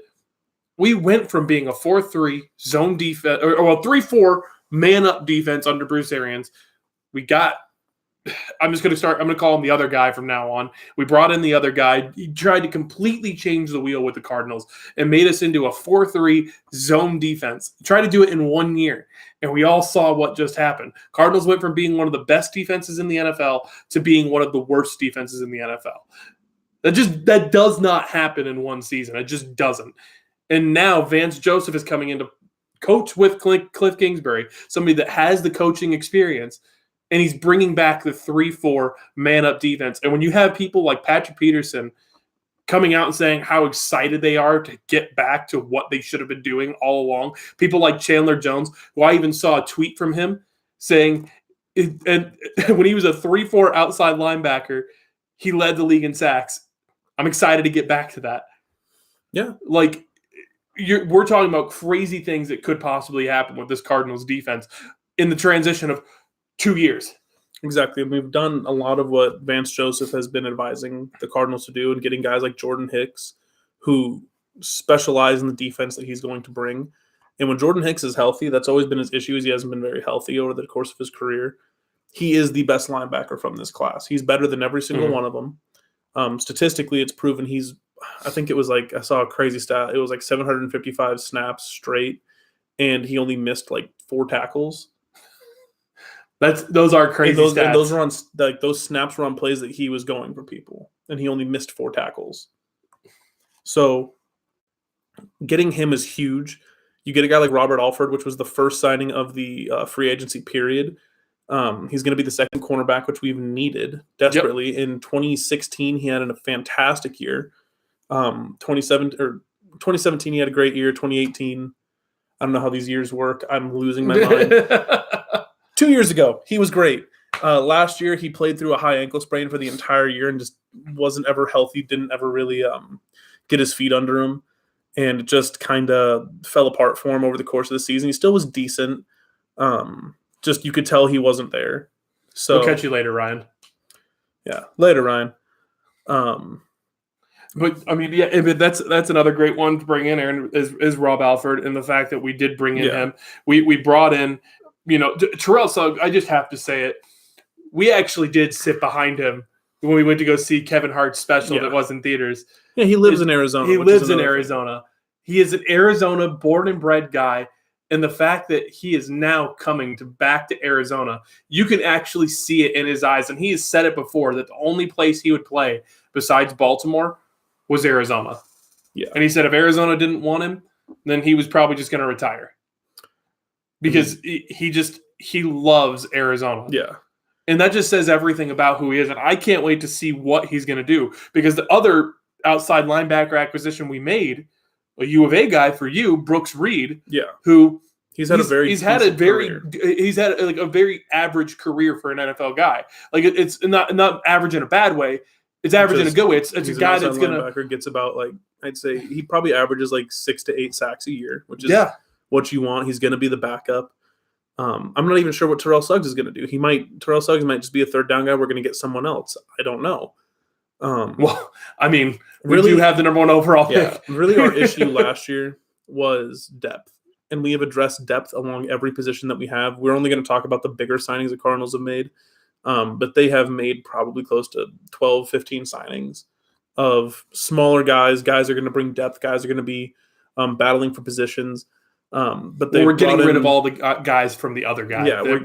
we went from being a 4-3 zone defense, or 3-4 man-up defense under Bruce Arians. We got I'm going to call him the other guy from now on. We brought in the other guy. He tried to completely change the wheel with the Cardinals and made us into a 4-3 zone defense. He tried to do it in 1 year, and we all saw what just happened. Cardinals went from being one of the best defenses in the NFL to being one of the worst defenses in the NFL. That does not happen in one season. It just doesn't. And now Vance Joseph is coming in to coach with Cliff Kingsbury, somebody that has the coaching experience, and he's bringing back the 3-4 man-up defense. And when you have people like Patrick Peterson coming out and saying how excited they are to get back to what they should have been doing all along, people like Chandler Jones, who I even saw a tweet from him saying, and when he was a 3-4 outside linebacker, he led the league in sacks. I'm excited to get back to that. Yeah. Like, we're talking about crazy things that could possibly happen with this Cardinals defense in the transition of 2 years. Exactly. We've done a lot of what Vance Joseph has been advising the Cardinals to do, and getting guys like Jordan Hicks who specialize in the defense that he's going to bring. And when Jordan Hicks is healthy, that's always been his issue, is he hasn't been very healthy over the course of his career. He is the best linebacker from this class. He's better than every single one of them. Statistically, it's proven I think it was like, I saw a crazy stat. It was like 755 snaps straight, and he only missed like 4 tackles. Those are crazy stats. And those were on, like, those snaps were on plays that he was going for people, and he only missed 4 tackles. So getting him is huge. You get a guy like Robert Alford, which was the first signing of the free agency period. He's going to be the second cornerback, which we've needed desperately. Yep. In 2016, he had a fantastic year. 2017, he had a great year. 2018, I don't know how these years work. I'm losing my mind. 2 years ago, he was great. Last year, he played through a high ankle sprain for the entire year and just wasn't ever healthy, didn't ever really get his feet under him, and just kind of fell apart for him over the course of the season. He still was decent. Just you could tell he wasn't there. So we'll catch you later, Ryan. Yeah, later, Ryan. But I mean, yeah, but that's another great one to bring in, Aaron, is Rob Alford, and the fact that we did bring in him. We brought in, Terrell Suggs. I just have to say it. We actually did sit behind him when we went to go see Kevin Hart's special that was in theaters. Yeah, he lives in Arizona. He lives in Arizona. He is an Arizona born and bred guy. And the fact that he is now coming back to Arizona, you can actually see it in his eyes. And he has said it before that the only place he would play besides Baltimore was Arizona. Yeah. And he said if Arizona didn't want him, then he was probably just going to retire. Because he loves Arizona. Yeah. And that just says everything about who he is. And I can't wait to see what he's going to do. Because the other outside linebacker acquisition we made, a U of A guy for you, Brooks Reed, who he's had a very average career for an NFL guy. Like it's not average in a bad way. It's average in a good way. It's a guy that's linebacker gets about, like, I'd say he probably averages like 6 to 8 sacks a year, which is what you want. He's going to be the backup. I'm not even sure what Terrell Suggs is going to do. Terrell Suggs might just be a third down guy. We're going to get someone else. I don't know. Well, I mean, we do have the number 1 overall pick. Really, our issue last year was depth, and we have addressed depth along every position that we have. We're only going to talk about the bigger signings the Cardinals have made, but they have made probably close to 12, 15 signings of smaller guys. Guys are going to bring depth. Guys are going to be battling for positions. But we're getting rid of all the guys from the other guy. Yeah,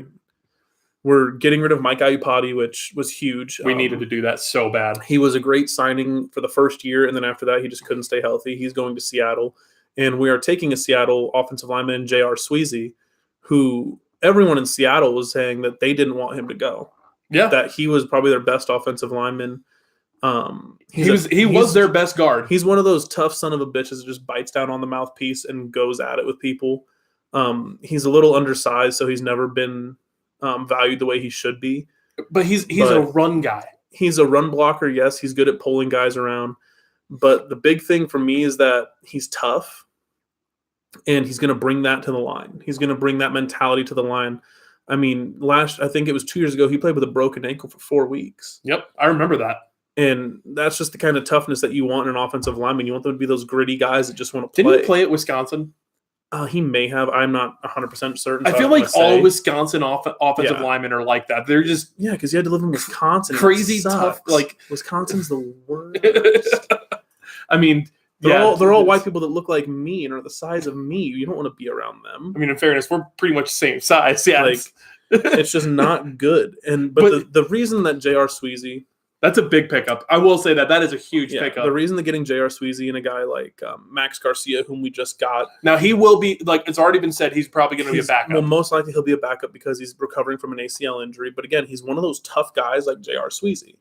we're getting rid of Mike Iupati, which was huge. We needed to do that so bad. He was a great signing for the first year, and then after that, he just couldn't stay healthy. He's going to Seattle, and we are taking a Seattle offensive lineman, J.R. Sweezy, who everyone in Seattle was saying that they didn't want him to go. Yeah. That he was probably their best offensive lineman. He was their best guard. He's one of those tough son of a bitches that just bites down on the mouthpiece and goes at it with people. He's a little undersized, so he's never been valued the way he should be. But he's a run guy. He's a run blocker, yes. He's good at pulling guys around. But the big thing for me is that he's tough, and he's going to bring that to the line. He's going to bring that mentality to the line. I mean, I think it was 2 years ago, he played with a broken ankle for 4 weeks. Yep, I remember that. And that's just the kind of toughness that you want in an offensive lineman. You want them to be those gritty guys that just want to play. Didn't he play at Wisconsin? He may have. I'm not 100% certain. I so feel don't like wanna all say. Wisconsin offensive Yeah. linemen are like that. They're just Yeah, because you had to live in Wisconsin. crazy It sucks. tough. Like Wisconsin's the worst. I mean, They're all it's- white people that look like me and are the size of me. You don't want to be around them. I mean, in fairness, we're pretty much the same size. Yeah, Like, it's just not good. But the reason that J.R. Sweezy, that's a big pickup. I will say that is a huge pickup. The reason that getting J.R. Sweezy and a guy like Max Garcia, whom we just got. Now, he will be, like it's already been said, he's probably going to be a backup. Well, most likely he'll be a backup because he's recovering from an ACL injury. But again, he's one of those tough guys like J.R. Sweezy.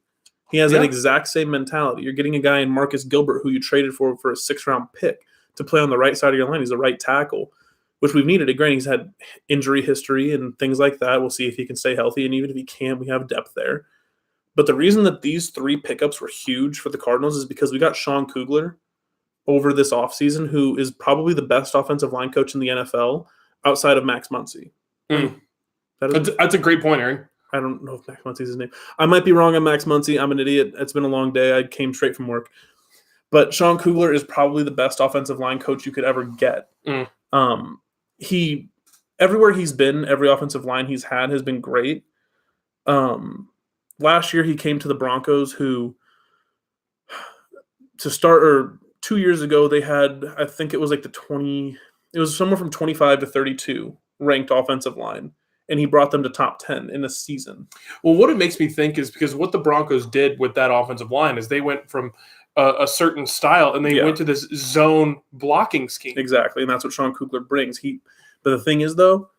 He has an exact same mentality. You're getting a guy in Marcus Gilbert who you traded for a 6th-round pick to play on the right side of your line. He's a right tackle, which we've needed. Granted, he's had injury history and things like that. We'll see if he can stay healthy. And even if he can, we have depth there. But the reason that these 3 pickups were huge for the Cardinals is because we got Sean Kugler over this offseason, who is probably the best offensive line coach in the NFL outside of Max Muncy. That's a great point, Aaron. I don't know if Max Muncy's his name. I might be wrong on Max Muncy. I'm an idiot. It's been a long day. I came straight from work. But Sean Kugler is probably the best offensive line coach you could ever get. He everywhere he's been, every offensive line he's had has been great. Last year he came to the Broncos, who to start, or 2 years ago they had, I think it was like it was somewhere from 25 to 32 ranked offensive line. And he brought them to top 10 in a season. Well, what it makes me think is because what the Broncos did with that offensive line is they went from a certain style and they went to this zone blocking scheme. Exactly, and that's what Sean Kugler brings. But the thing is, though,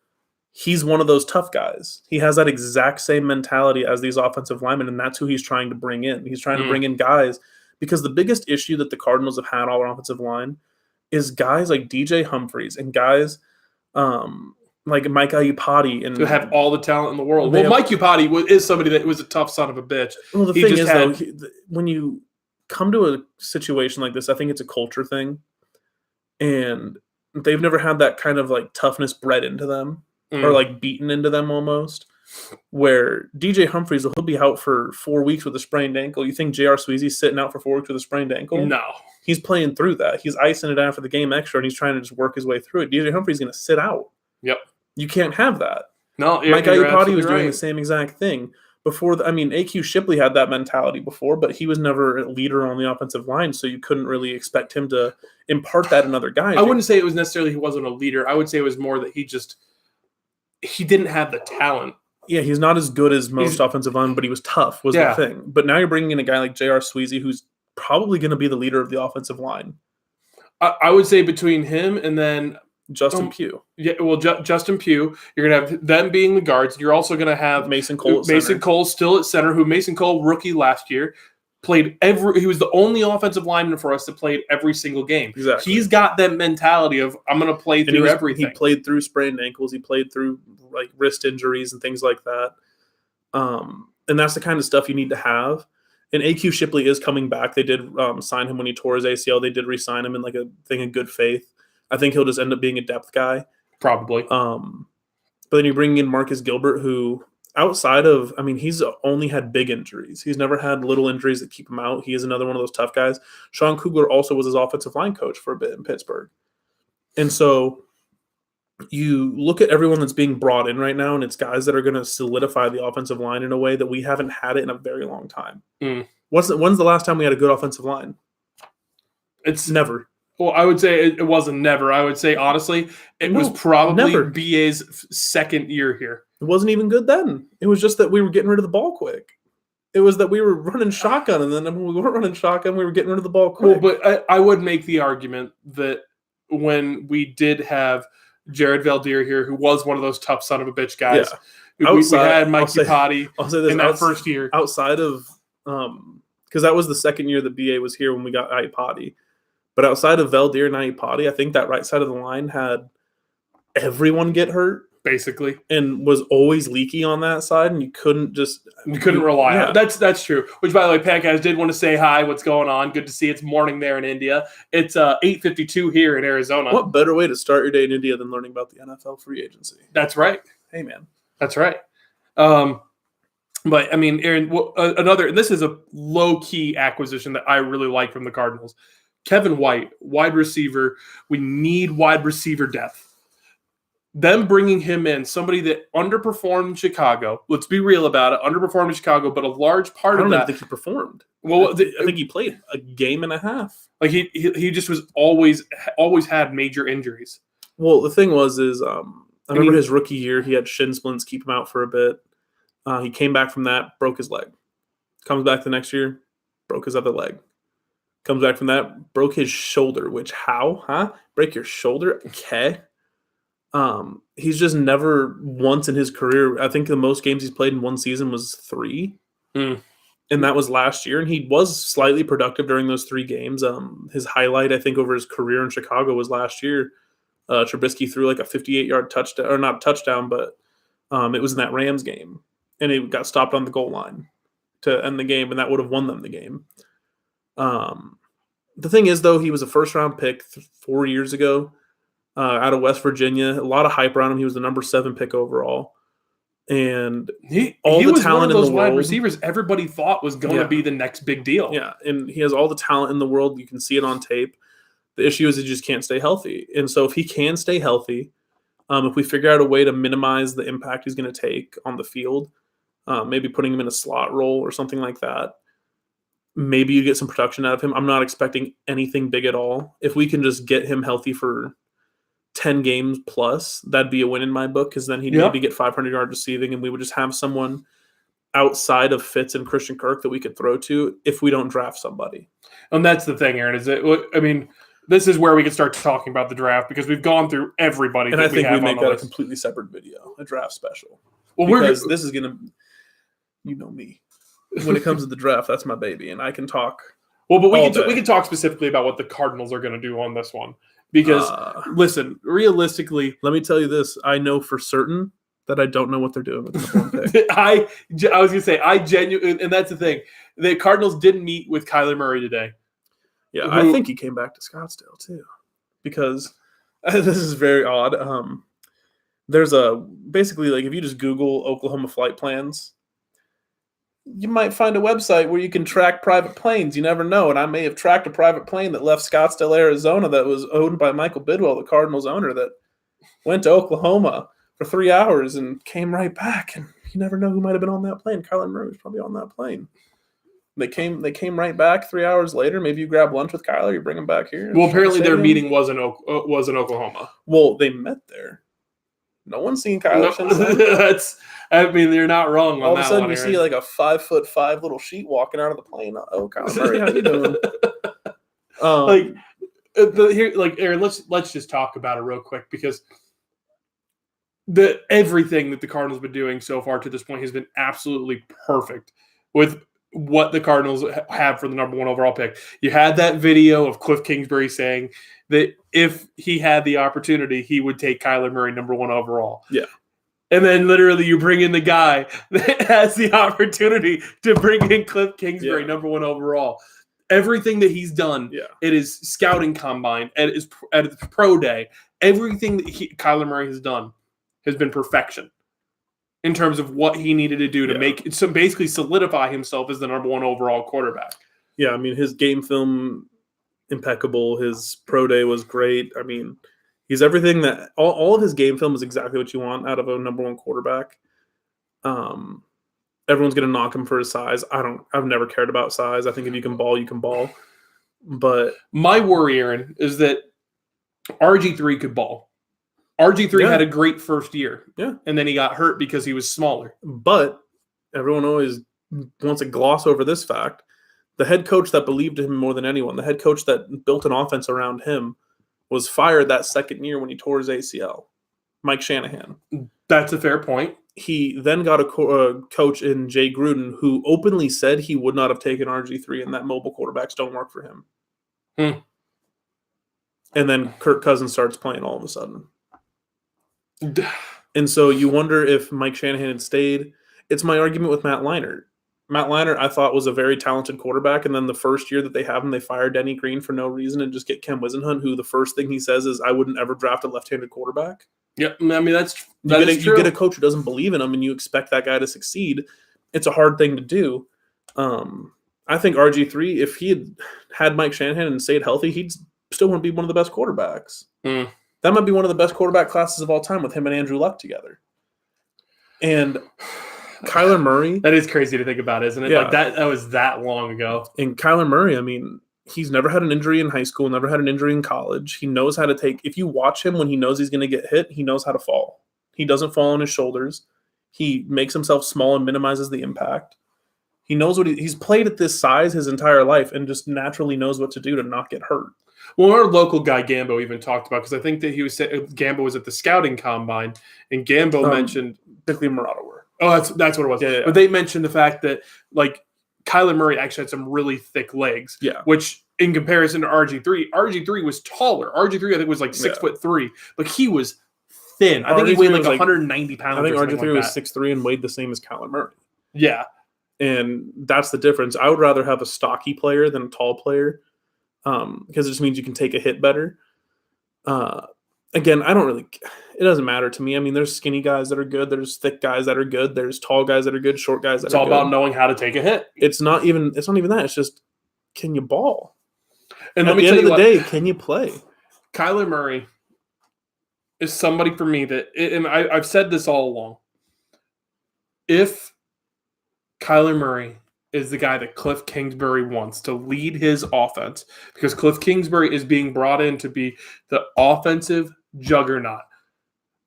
he's one of those tough guys. He has that exact same mentality as these offensive linemen, and that's who he's trying to bring in. He's trying to bring in guys because the biggest issue that the Cardinals have had all on offensive line is guys like DJ Humphries and guys like Mike Iupati, and to have all the talent in the world. Well, Mike Iupati is somebody that was a tough son of a bitch. Well, the thing is, though, when you come to a situation like this, I think it's a culture thing, and they've never had that kind of like toughness bred into them or like beaten into them almost. Where DJ Humphries, he'll be out for 4 weeks with a sprained ankle. You think J.R. Sweezy's sitting out for 4 weeks with a sprained ankle? No. He's playing through that. He's icing it after the game extra, and he's trying to just work his way through it. DJ Humphries is going to sit out. Yep. You can't have that. No, Mike Iupati was doing the same exact thing before. A.Q. Shipley had that mentality before, but he was never a leader on the offensive line, so you couldn't really expect him to impart that in other guys. I wouldn't say it was necessarily he wasn't a leader. I would say it was more that he didn't have the talent. Yeah, he's not as good as most offensive linemen, but he was tough, was the thing. But now you're bringing in a guy like J.R. Sweezy, who's probably going to be the leader of the offensive line. I would say between him and then Justin Pugh. Yeah, well, Justin Pugh, you're going to have them being the guards. You're also going to have Mason Cole. Mason Cole still at center, who Mason Cole, rookie last year, he was the only offensive lineman for us that played every single game. Exactly. He's got that mentality of, I'm going to play through everything. He played through sprained ankles. He played through like wrist injuries and things like that. And that's the kind of stuff you need to have. And A.Q. Shipley is coming back. They did sign him when he tore his ACL. They did re-sign him in like a thing of good faith. I think he'll just end up being a depth guy. Probably. But then you bring in Marcus Gilbert, who outside of, he's only had big injuries. He's never had little injuries that keep him out. He is another one of those tough guys. Sean Kugler also was his offensive line coach for a bit in Pittsburgh. And so you look at everyone that's being brought in right now, and it's guys that are going to solidify the offensive line in a way that we haven't had it in a very long time. When's the last time we had a good offensive line? It's never. Well, I would say it wasn't never. I would say, honestly, it was probably BA's second year here. It wasn't even good then. It was just that we were getting rid of the ball quick. It was that we were running shotgun, and then when we weren't running shotgun, we were getting rid of the ball quick. Well, but I would make the argument that when we did have Jared Valdir here, who was one of those tough son of a bitch guys, we had Mike Iupati in that first year. Outside of because that was the second year that BA was here when we got Iupati. But outside of Valdir and Iupati, I think that right side of the line had everyone get hurt. Basically. And was always leaky on that side, and you couldn't rely on it. That's true. Which, by the way, Pat, guys, did want to say hi. What's going on? Good to see it's morning there in India. It's 8:52 here in Arizona. What better way to start your day in India than learning about the NFL free agency? That's right. Hey, man. That's right. But, Aaron, and this is a low-key acquisition that I really like from the Cardinals. Kevin White, wide receiver. We need wide receiver depth. Them bringing him in, somebody that underperformed in Chicago. Let's be real about it. Underperformed in Chicago, but a large part of that. I don't even think he performed. Well, I think he played a game and a half. Like he just was always had major injuries. Well, the thing was I remember his rookie year, he had shin splints, keep him out for a bit. He came back from that, broke his leg. Comes back the next year, broke his other leg. Comes back from that, broke his shoulder, which how? Huh? Break your shoulder? Okay. He's just never once in his career, I think the most games he's played in one season was 3. And that was last year. And he was slightly productive during those 3 games. His highlight, I think, over his career in Chicago was last year. Trubisky threw like a 58-yard touchdown, or not a touchdown, but it was in that Rams game. And it got stopped on the goal line to end the game, and that would have won them the game. The thing is, though, he was a first-round pick 4 years ago. Out of West Virginia, a lot of hype around him. He was the number 7 pick overall, and he the was talent one of those in the wide world. Receivers everybody thought was going to be the next big deal. Yeah, and he has all the talent in the world. You can see it on tape. The issue is he just can't stay healthy, and so if he can stay healthy, if we figure out a way to minimize the impact he's going to take on the field, maybe putting him in a slot role or something like that. Maybe you get some production out of him. I'm not expecting anything big at all. If we can just get him healthy for 10 games plus, that'd be a win in my book, because then he'd maybe get 500 yards receiving, and we would just have someone outside of Fitz and Christian Kirk that we could throw to if we don't draft somebody. And that's the thing, Aaron, is that, I mean, this is where we can start talking about the draft, because we've gone through everybody. And I think we make that list. a completely separate video, a draft special. Well, because this is going to, you know me. When it comes to the draft, that's my baby, and I can talk. Well, but we can talk specifically about what the Cardinals are going to do on this one. Because, listen, realistically, let me tell you this. I know for certain that I don't know what they're doing with the number 1 pick. I was going to say, I genuinely, and that's the thing. The Cardinals didn't meet with Kyler Murray today. Yeah, I think he came back to Scottsdale, too. Because this is very odd. There's basically, like, if you just Google Oklahoma flight plans, you might find a website where you can track private planes. You never know. And I may have tracked a private plane that left Scottsdale, Arizona, that was owned by Michael Bidwell, the Cardinals owner, that went to Oklahoma for 3 hours and came right back. And you never know who might have been on that plane. Kyler Murray was probably on that plane. They came right back 3 hours later. Maybe you grab lunch with Kyler, you bring him back here. Well, apparently their meeting was in Oklahoma. Well, they met there. No one's seen Kyler since then. I mean, you're not wrong on that one. All of a sudden, you Aaron. see like a 5'5" little sheet walking out of the plane. Oh, Kyler Murray, how you doing? Aaron, let's just talk about it real quick, because everything that the Cardinals have been doing so far to this point has been absolutely perfect with what the Cardinals have for the number 1 overall pick. You had that video of Cliff Kingsbury saying that if he had the opportunity, he would take Kyler Murray number 1 overall. Yeah. And then literally you bring in the guy that has the opportunity to bring in Cliff Kingsbury number 1 overall. Everything that he's done at his scouting combine, at his pro day, everything that Kyler Murray has done has been perfection in terms of what he needed to do to make so basically solidify himself as the number 1 overall quarterback. Yeah, I mean, his game film, impeccable. His pro day was great. I mean, he's everything that all of his game film is exactly what you want out of a number 1 quarterback. Everyone's going to knock him for his size. I've never cared about size. I think if you can ball, you can ball. But my worry, Aaron, is that RG3 could ball. RG3 had a great first year. Yeah. And then he got hurt because he was smaller. But everyone always wants to gloss over this fact. The head coach that believed in him more than anyone, the head coach that built an offense around him, was fired that second year when he tore his ACL. Mike Shanahan. That's a fair point. He then got a coach in Jay Gruden who openly said he would not have taken RG3 and that mobile quarterbacks don't work for him. And then Kirk Cousins starts playing all of a sudden. And so you wonder if Mike Shanahan had stayed. It's my argument with Matt Leinart. Matt Leinart, I thought, was a very talented quarterback, and then the first year that they have him, they fire Denny Green for no reason and just get Ken Wisenhunt, who the first thing he says is, I wouldn't ever draft a left-handed quarterback. Yeah, I mean, that's true. You get a coach who doesn't believe in him, and you expect that guy to succeed. It's a hard thing to do. I think RG3, if he had Mike Shanahan and stayed healthy, he'd still want to be one of the best quarterbacks. Mm. That might be one of the best quarterback classes of all time with him and Andrew Luck together. And Kyler Murray. That is crazy to think about, isn't it? Yeah. Like that was that long ago. And Kyler Murray, I mean, he's never had an injury in high school, never had an injury in college. He knows how to take – if you watch him when he knows he's going to get hit, he knows how to fall. He doesn't fall on his shoulders. He makes himself small and minimizes the impact. He knows what he's played at this size his entire life and just naturally knows what to do to not get hurt. Well, our local guy Gambo even talked about, because I think that Gambo was at the scouting combine, and Gambo mentioned Bickley and Murata were. Oh, that's what it was. Yeah. But they mentioned the fact that like Kyler Murray actually had some really thick legs. Yeah. Which in comparison to RG3 was taller. RG3 I think was like 6'3", but he was thin. I think he weighed like 190 pounds. I think RG3 like was 6'3" and weighed the same as Kyler Murray. Yeah. And that's the difference. I would rather have a stocky player than a tall player, because it just means you can take a hit better. Again, it doesn't matter to me. I mean, there's skinny guys that are good. There's thick guys that are good. There's tall guys that are good, short guys that are good. It's all about knowing how to take a hit. It's not even that. It's just, can you ball? And at the end of the day, can you play? Kyler Murray is somebody for me that, and I've said this all along, if Kyler Murray is the guy that Cliff Kingsbury wants to lead his offense, because Cliff Kingsbury is being brought in to be the offensive juggernaut,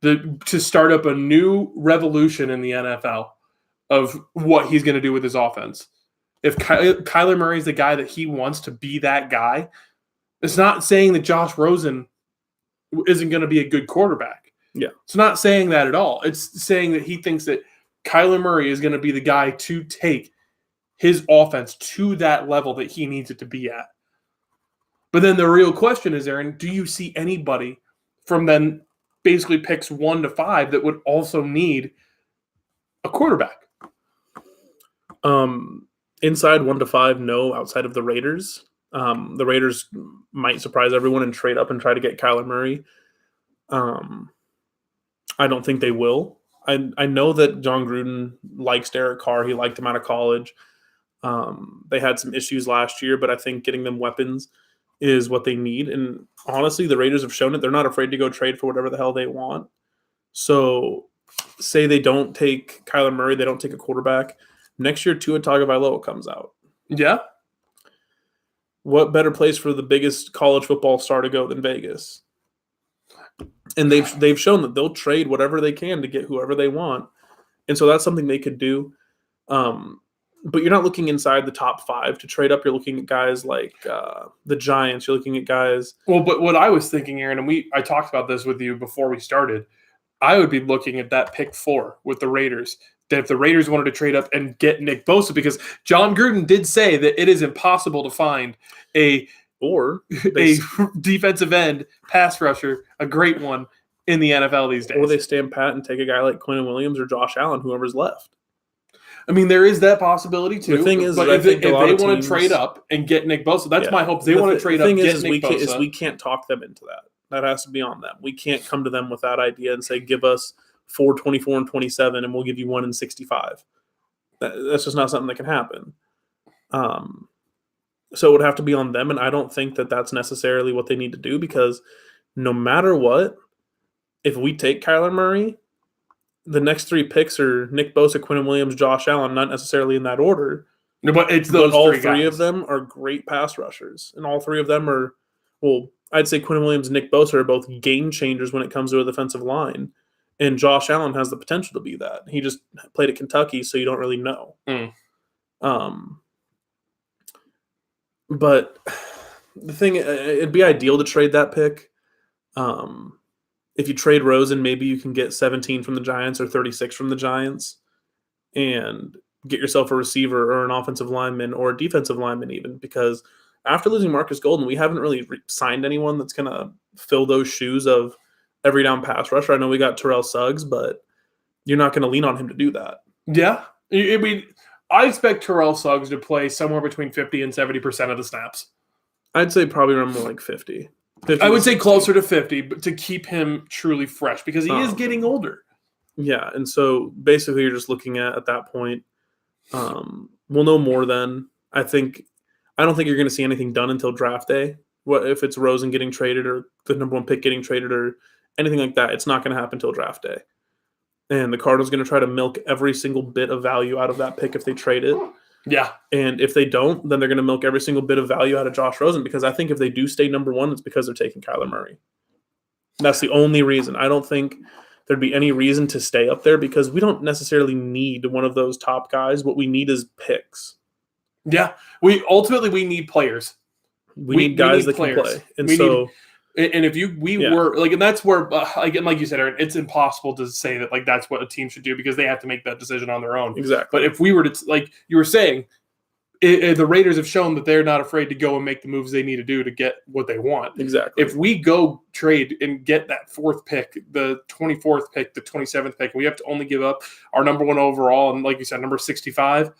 to start up a new revolution in the NFL of what he's going to do with his offense. If Kyler Murray is the guy that he wants to be that guy, it's not saying that Josh Rosen isn't going to be a good quarterback. Yeah. It's not saying that at all. It's saying that he thinks that Kyler Murray is going to be the guy to take his offense to that level that he needs it to be at. But then the real question is, Aaron, do you see anybody from then basically picks 1 to 5 that would also need a quarterback? Inside 1 to 5, no. Outside of the Raiders, the Raiders might surprise everyone and trade up and try to get Kyler Murray. I don't think they will. I know that John Gruden likes Derek Carr. He liked him out of college. They had some issues last year, but I think getting them weapons is what they need. And honestly, the Raiders have shown it. They're not afraid to go trade for whatever the hell they want. So say they don't take Kyler Murray, they don't take a quarterback. Next year, Tua Tagovailoa comes out. Yeah. What better place for the biggest college football star to go than Vegas? And they've shown that they'll trade whatever they can to get whoever they want. And so that's something they could do. But you're not looking inside the top 5 to trade up. You're looking at guys like the Giants. You're looking at guys. Well, but what I was thinking, Aaron, and I talked about this with you before we started, I would be looking at that pick 4 with the Raiders. That if the Raiders wanted to trade up and get Nick Bosa, because John Gruden did say that it is impossible to find a defensive end pass rusher, a great one in the NFL these days. Or they stand pat and take a guy like Quinnen Williams or Josh Allen, whoever's left. I mean, there is that possibility too. The thing is, but if they want to trade up and get Nick Bosa, that's my hope. They want to trade up and get Nick Bosa. We can't talk them into that. That has to be on them. We can't come to them with that idea and say, give us 4, 24, and 27, and we'll give you 1 and 65. That's just not something that can happen. So it would have to be on them, and I don't think that that's necessarily what they need to do, because no matter what, if we take Kyler Murray, the next 3 picks are Nick Bosa, Quinnen Williams, Josh Allen, not necessarily in that order. No, but it's those all 3 three guys. of them are great pass rushers, and all 3 of them are, well, I'd say Quinnen Williams and Nick Bosa are both game changers when it comes to a defensive line, and Josh Allen has the potential to be that. He just played at Kentucky, so you don't really know. But the thing, it'd be ideal to trade that pick. If you trade Rosen, maybe you can get 17 from the Giants or 36 from the Giants and get yourself a receiver or an offensive lineman or a defensive lineman even, because after losing Marcus Golden, we haven't really signed anyone that's going to fill those shoes of every down pass rusher. I know we got Terrell Suggs, but you're not going to lean on him to do that. Yeah. I mean, I expect Terrell Suggs to play somewhere between 50 and 70% of the snaps. I'd say probably around more like 50. I would say closer to 50, but to keep him truly fresh, because he is getting older. Yeah, and so basically you're just looking at that point. We'll know more then. I don't think you're going to see anything done until draft day. What if it's Rosen getting traded or the number 1 pick getting traded or anything like that? It's not going to happen until draft day. And the Cardinals are going to try to milk every single bit of value out of that pick if they trade it. Yeah. And if they don't, then they're going to milk every single bit of value out of Josh Rosen, because I think if they do stay number 1, it's because they're taking Kyler Murray. That's the only reason. I don't think there'd be any reason to stay up there, because we don't necessarily need one of those top guys. What we need is picks. Yeah. We need players. We need guys that can play. And and that's where, again, like you said, Aaron, it's impossible to say that like that's what a team should do, because they have to make that decision on their own. Exactly. But if we were to, like you were saying, the Raiders have shown that they're not afraid to go and make the moves they need to do to get what they want. Exactly. If we go trade and get that 4th pick, the 24th pick, the 27th pick, we have to only give up our number 1 overall and, like you said, number 65.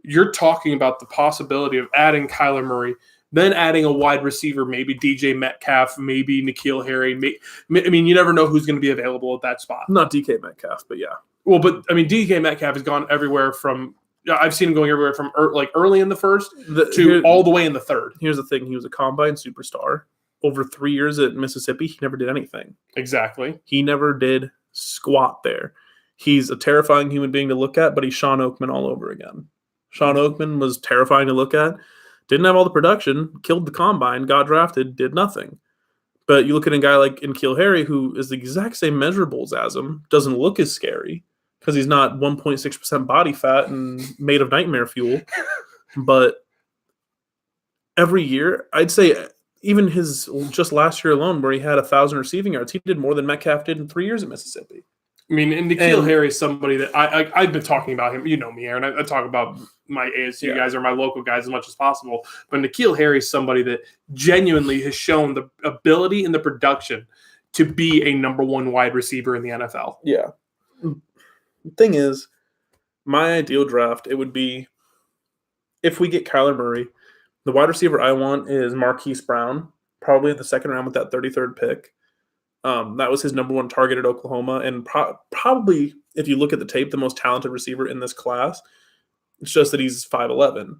You're talking about the possibility of adding Kyler Murray, then adding a wide receiver, maybe DJ Metcalf, maybe N'Keal Harry. You never know who's going to be available at that spot. Not DK Metcalf, but yeah. Well, but DK Metcalf has gone everywhere from – I've seen him going everywhere from early in the 1st all the way in the 3rd. Here's the thing. He was a combine superstar. Over 3 years at Mississippi, he never did anything. Exactly. He never did squat there. He's a terrifying human being to look at, but he's Sean Oakman all over again. Sean Oakman was terrifying to look at. Didn't have all the production, killed the combine, got drafted, did nothing. But you look at a guy like N'Keal Harry, who is the exact same measurables as him, doesn't look as scary because he's not 1.6% body fat and made of nightmare fuel. But every year, I'd say even his just last year alone, where he had 1,000 receiving yards, he did more than Metcalf did in 3 years at Mississippi. And N'Keal Harry is somebody that I've been talking about him. You know me, Aaron. I talk about my ASU guys or my local guys as much as possible. But N'Keal Harry is somebody that genuinely has shown the ability and the production to be a number 1 wide receiver in the NFL. Yeah. The thing is, my ideal draft, it would be if we get Kyler Murray, the wide receiver I want is Marquise Brown, probably in the 2nd round with that 33rd pick. That was his number 1 target at Oklahoma, and probably, if you look at the tape, the most talented receiver in this class. It's just that he's 5'11".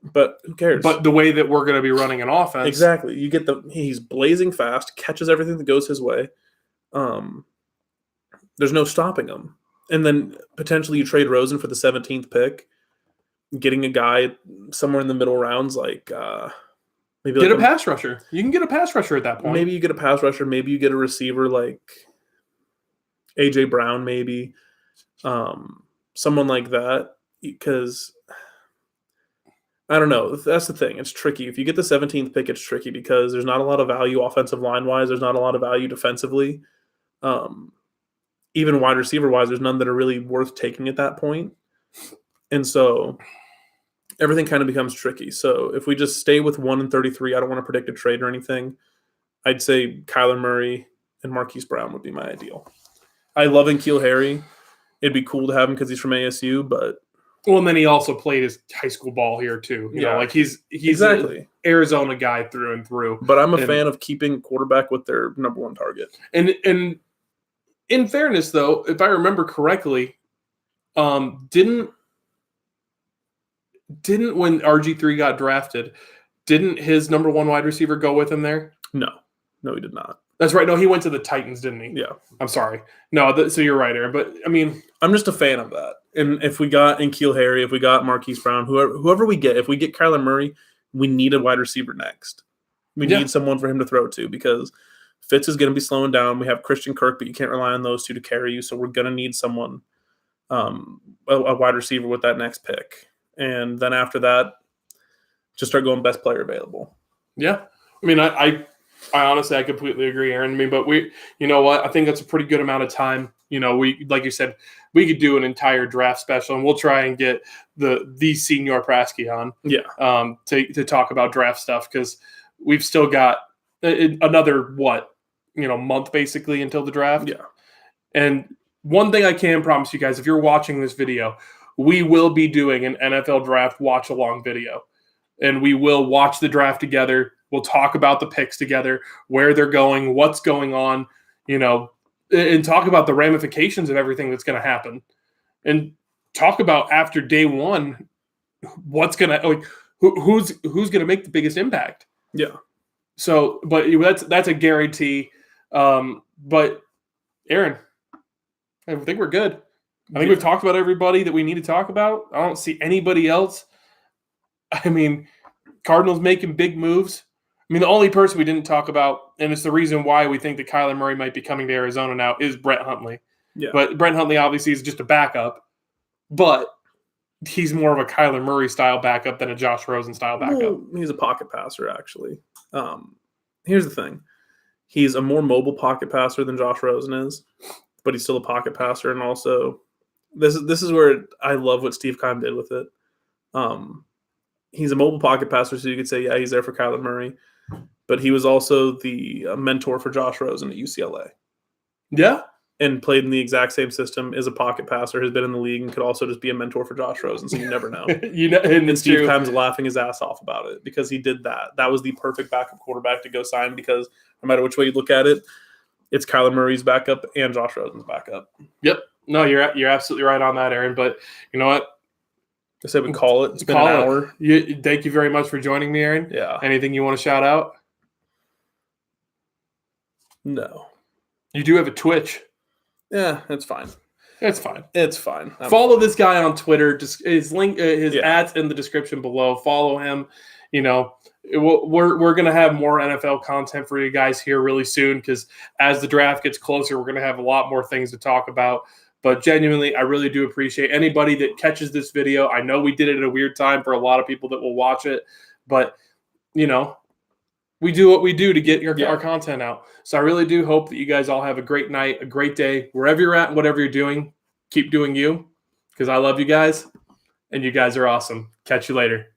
But who cares? But the way that we're going to be running an offense. Exactly. He's blazing fast, catches everything that goes his way. There's no stopping him. And then potentially you trade Rosen for the 17th pick, getting a guy somewhere in the middle rounds like maybe get a pass rusher. You can get a pass rusher at that point. Maybe you get a pass rusher. Maybe you get a receiver like A.J. Brown, maybe. Someone like that. Because, I don't know. That's the thing. It's tricky. If you get the 17th pick, it's tricky because there's not a lot of value offensive line-wise. There's not a lot of value defensively. Even wide receiver-wise, there's none that are really worth taking at that point. And so everything kind of becomes tricky. So if we just stay with 1 and 33, I don't want to predict a trade or anything. I'd say Kyler Murray and Marquise Brown would be my ideal. I love N'Keal Harry. It'd be cool to have him because he's from ASU, but and then he also played his high school ball here too. You know, like he's exactly an Arizona guy through and through. But I'm a fan of keeping quarterback with their number 1 target. And in fairness, though, if I remember correctly, didn't when RG3 got drafted, didn't his number 1 wide receiver go with him there? No, he did not. That's right. No, he went to the Titans, didn't he? Yeah. I'm sorry. No, so you're right, Aaron. But, I mean, I'm just a fan of that. And if we got N'Keal Harry, if we got Marquise Brown, whoever we get, if we get Kyler Murray, we need a wide receiver next. We need someone for him to throw to because Fitz is going to be slowing down. We have Christian Kirk, but you can't rely on those two to carry you. So we're going to need someone, a wide receiver with that next pick. And then after that, just start going best player available. Yeah. I mean, I honestly, I completely agree, Aaron. I mean, but you know what? I think that's a pretty good amount of time. You know, like you said, we could do an entire draft special, and we'll try and get the Senior Prasky on. Yeah. To talk about draft stuff because we've still got another month basically until the draft. Yeah. And one thing I can promise you guys, if you're watching this video, we will be doing an NFL draft watch along video, and we will watch the draft together. We'll talk about the picks together, where they're going, what's going on, and talk about the ramifications of everything that's going to happen. And talk about after day 1, what's gonna like who's gonna make the biggest impact. Yeah. So, but that's a guarantee. But Aaron, I think we're good. I think we've talked about everybody that we need to talk about. I don't see anybody else. I mean, Cardinals making big moves. I mean, the only person we didn't talk about, and it's the reason why we think that Kyler Murray might be coming to Arizona now, is Brett Hundley. Yeah. But Brett Hundley obviously is just a backup, but he's more of a Kyler Murray style backup than a Josh Rosen style backup. Well, he's a pocket passer, actually. Here's the thing. He's a more mobile pocket passer than Josh Rosen is, but he's still a pocket passer. And also, this is where I love what Steve Keim did with it. He's a mobile pocket passer, so you could say, yeah, he's there for Kyler Murray. But he was also the mentor for Josh Rosen at UCLA. Yeah. And played in the exact same system, is a pocket passer, has been in the league, and could also just be a mentor for Josh Rosen, so you never know. And Steve Keim's laughing his ass off about it because he did that. That was the perfect backup quarterback to go sign because no matter which way you look at it, it's Kyler Murray's backup and Josh Rosen's backup. Yep. No, you're absolutely right on that, Aaron. But you know what? I said we call it. It's been an hour. Thank you very much for joining me, Aaron. Yeah. Anything you want to shout out? No. You do have a Twitch. Yeah, it's fine. It's fine. It's fine. Follow this guy on Twitter. Just his link, his ads in the description below. Follow him. You know, we're gonna have more NFL content for you guys here really soon because as the draft gets closer, we're gonna have a lot more things to talk about. But genuinely, I really do appreciate anybody that catches this video. I know we did it at a weird time for a lot of people that will watch it, but you know, we do what we do to get our content out. So I really do hope that you guys all have a great night, a great day, wherever you're at, whatever you're doing. Keep doing you because I love you guys, and you guys are awesome. Catch you later.